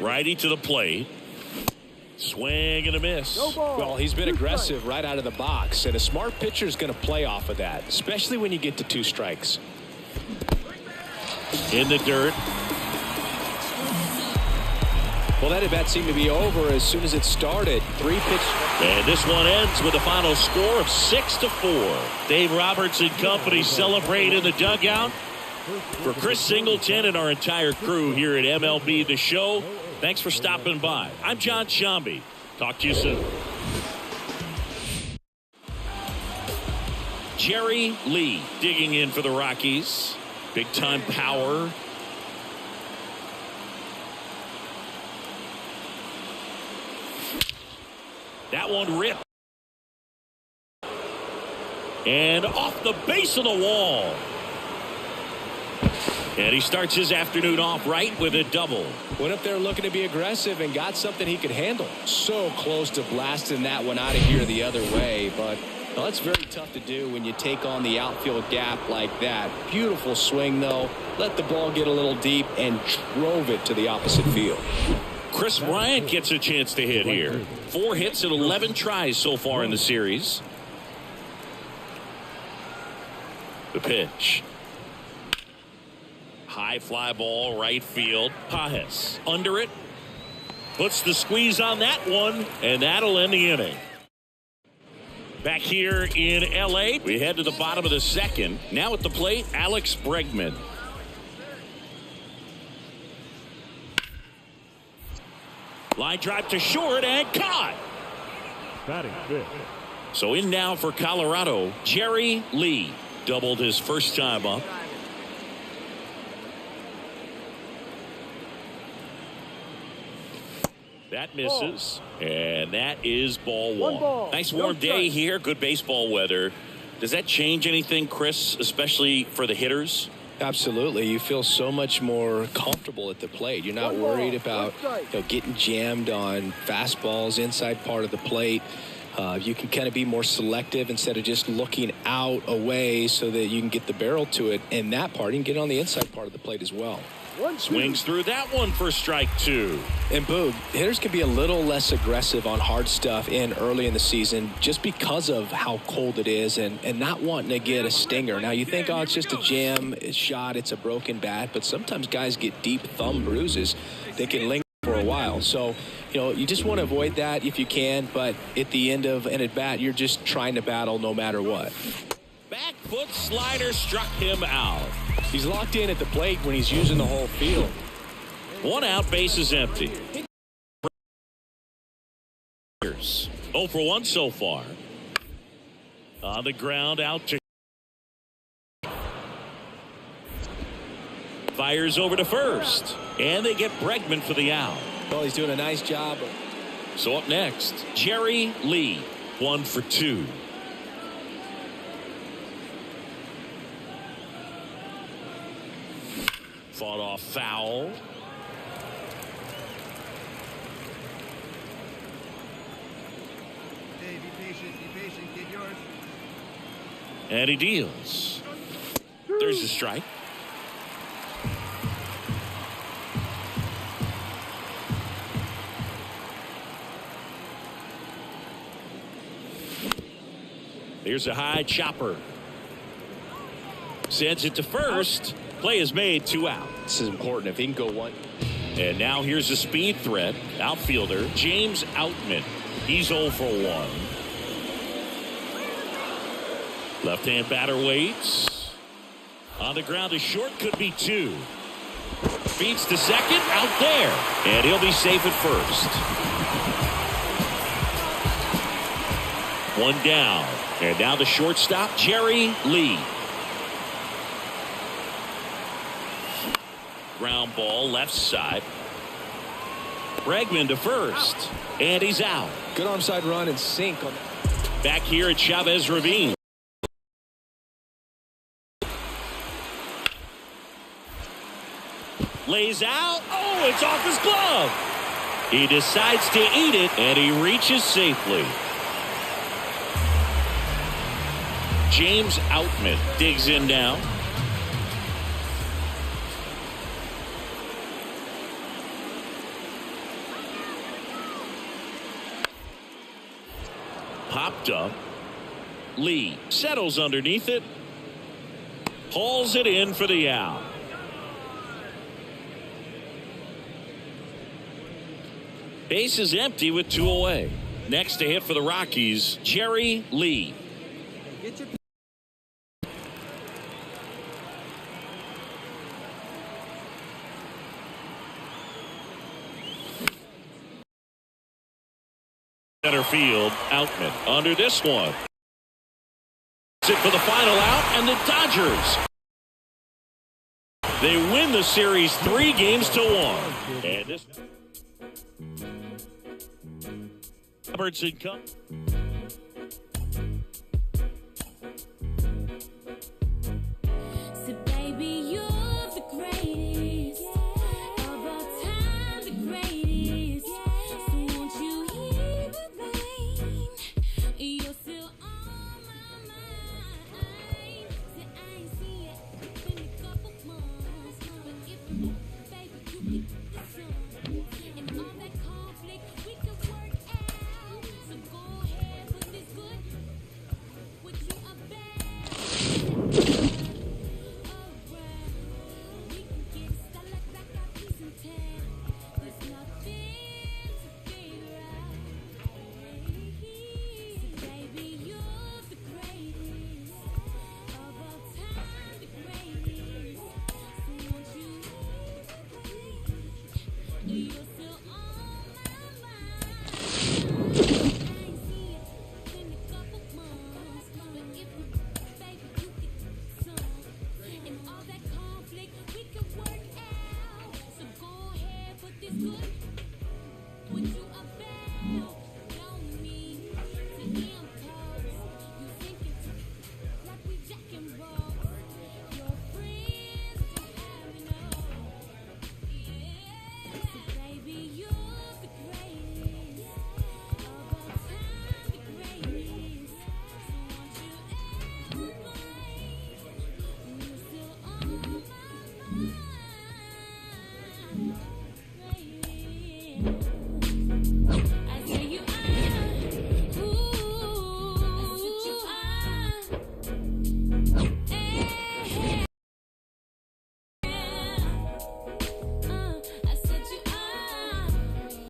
Speaker 1: Righty to the plate. Swing and a miss.
Speaker 2: Well, he's been aggressive right out of the box, and a smart pitcher is going to play off of that, especially when you get to 2 strikes.
Speaker 1: In the dirt.
Speaker 2: Well, that at bat seemed to be over as soon as it started. 3 pitches.
Speaker 1: And this one ends with a final score of 6-4. Dave Roberts and company celebrate in the dugout. For Chris Singleton and our entire crew here at MLB The Show, thanks for stopping by. I'm John Shambi. Talk to you soon. Jerry Lee digging in for the Rockies. Big time power. That one ripped. And off the base of the wall. And he starts his afternoon off right with a double.
Speaker 2: Went up there looking to be aggressive and got something he could handle. So close to blasting that one out of here the other way, but well, it's very tough to do when you take on the outfield gap like that. Beautiful swing, though. Let the ball get a little deep and drove it to the opposite field.
Speaker 1: Chris Bryant gets a chance to hit here. 4 hits and 11 tries so far in the series. The pitch. High fly ball, right field. Pajes under it. Puts the squeeze on that one, and that'll end the inning. Back here in L.A., we head to the bottom of the 2nd. Now at the plate, Alex Bregman. Line drive to short and caught.
Speaker 3: Batting 5th.
Speaker 1: So in now for Colorado, Jerry Lee. Doubled his first time up. That misses, and that is ball 1. Nice warm day here, good baseball weather. Does that change anything, Chris, especially for the hitters?
Speaker 2: Absolutely. You feel so much more comfortable at the plate. You're not worried about getting jammed on fastballs inside part of the plate. You can kind of be more selective instead of just looking out away so that you can get the barrel to it. And that part, you can get on the inside part of the plate as well.
Speaker 1: Swings through that one for strike 2.
Speaker 2: And Boog, hitters can be a little less aggressive on hard stuff early in the season just because of how cold it is and not wanting to get a stinger. Now you think, oh, it's just a jam, it's shot, it's a broken bat, but sometimes guys get deep thumb bruises that can linger for a while. So, you just want to avoid that if you can, but at the end of an at-bat, you're just trying to battle no matter what.
Speaker 1: Back foot slider struck him out.
Speaker 2: He's locked in at the plate when he's using the whole field.
Speaker 1: 1 out, base is empty. 0 for 1 so far. On the ground, out to. Fires over to first. And they get Bregman for the out.
Speaker 2: Well, he's doing a nice job.
Speaker 1: So up next, Jerry Lee. 1 for 2. Fought off foul.
Speaker 14: Hey, be patient, get yours.
Speaker 1: And he deals. There's a strike. Here's a high chopper. Sends it to first. Play is made, 2 out.
Speaker 2: This is important. If he can go one.
Speaker 1: And now here's a speed threat. Outfielder James Outman. He's 0 for 1. Left-hand batter waits. On the ground to short, could be 2. Beats to second, out there. And he'll be safe at first. 1 down. And now the shortstop, Jerry Lee. Ground ball left side. Bregman to first. And he's out.
Speaker 2: Good onside run and sink.
Speaker 1: Back here at Chavez Ravine. Lays out. Oh, it's off his glove. He decides to eat it, and he reaches safely. James Outman digs in now. Popped up. Lee settles underneath it. Hauls it in for the out. Base is empty with 2 away. Next to hit for the Rockies, Jerry Lee.
Speaker 14: Get your
Speaker 1: Center field, Outman under this one. It for the final out, and the Dodgers. They win the series 3-1. And this Robertson comes.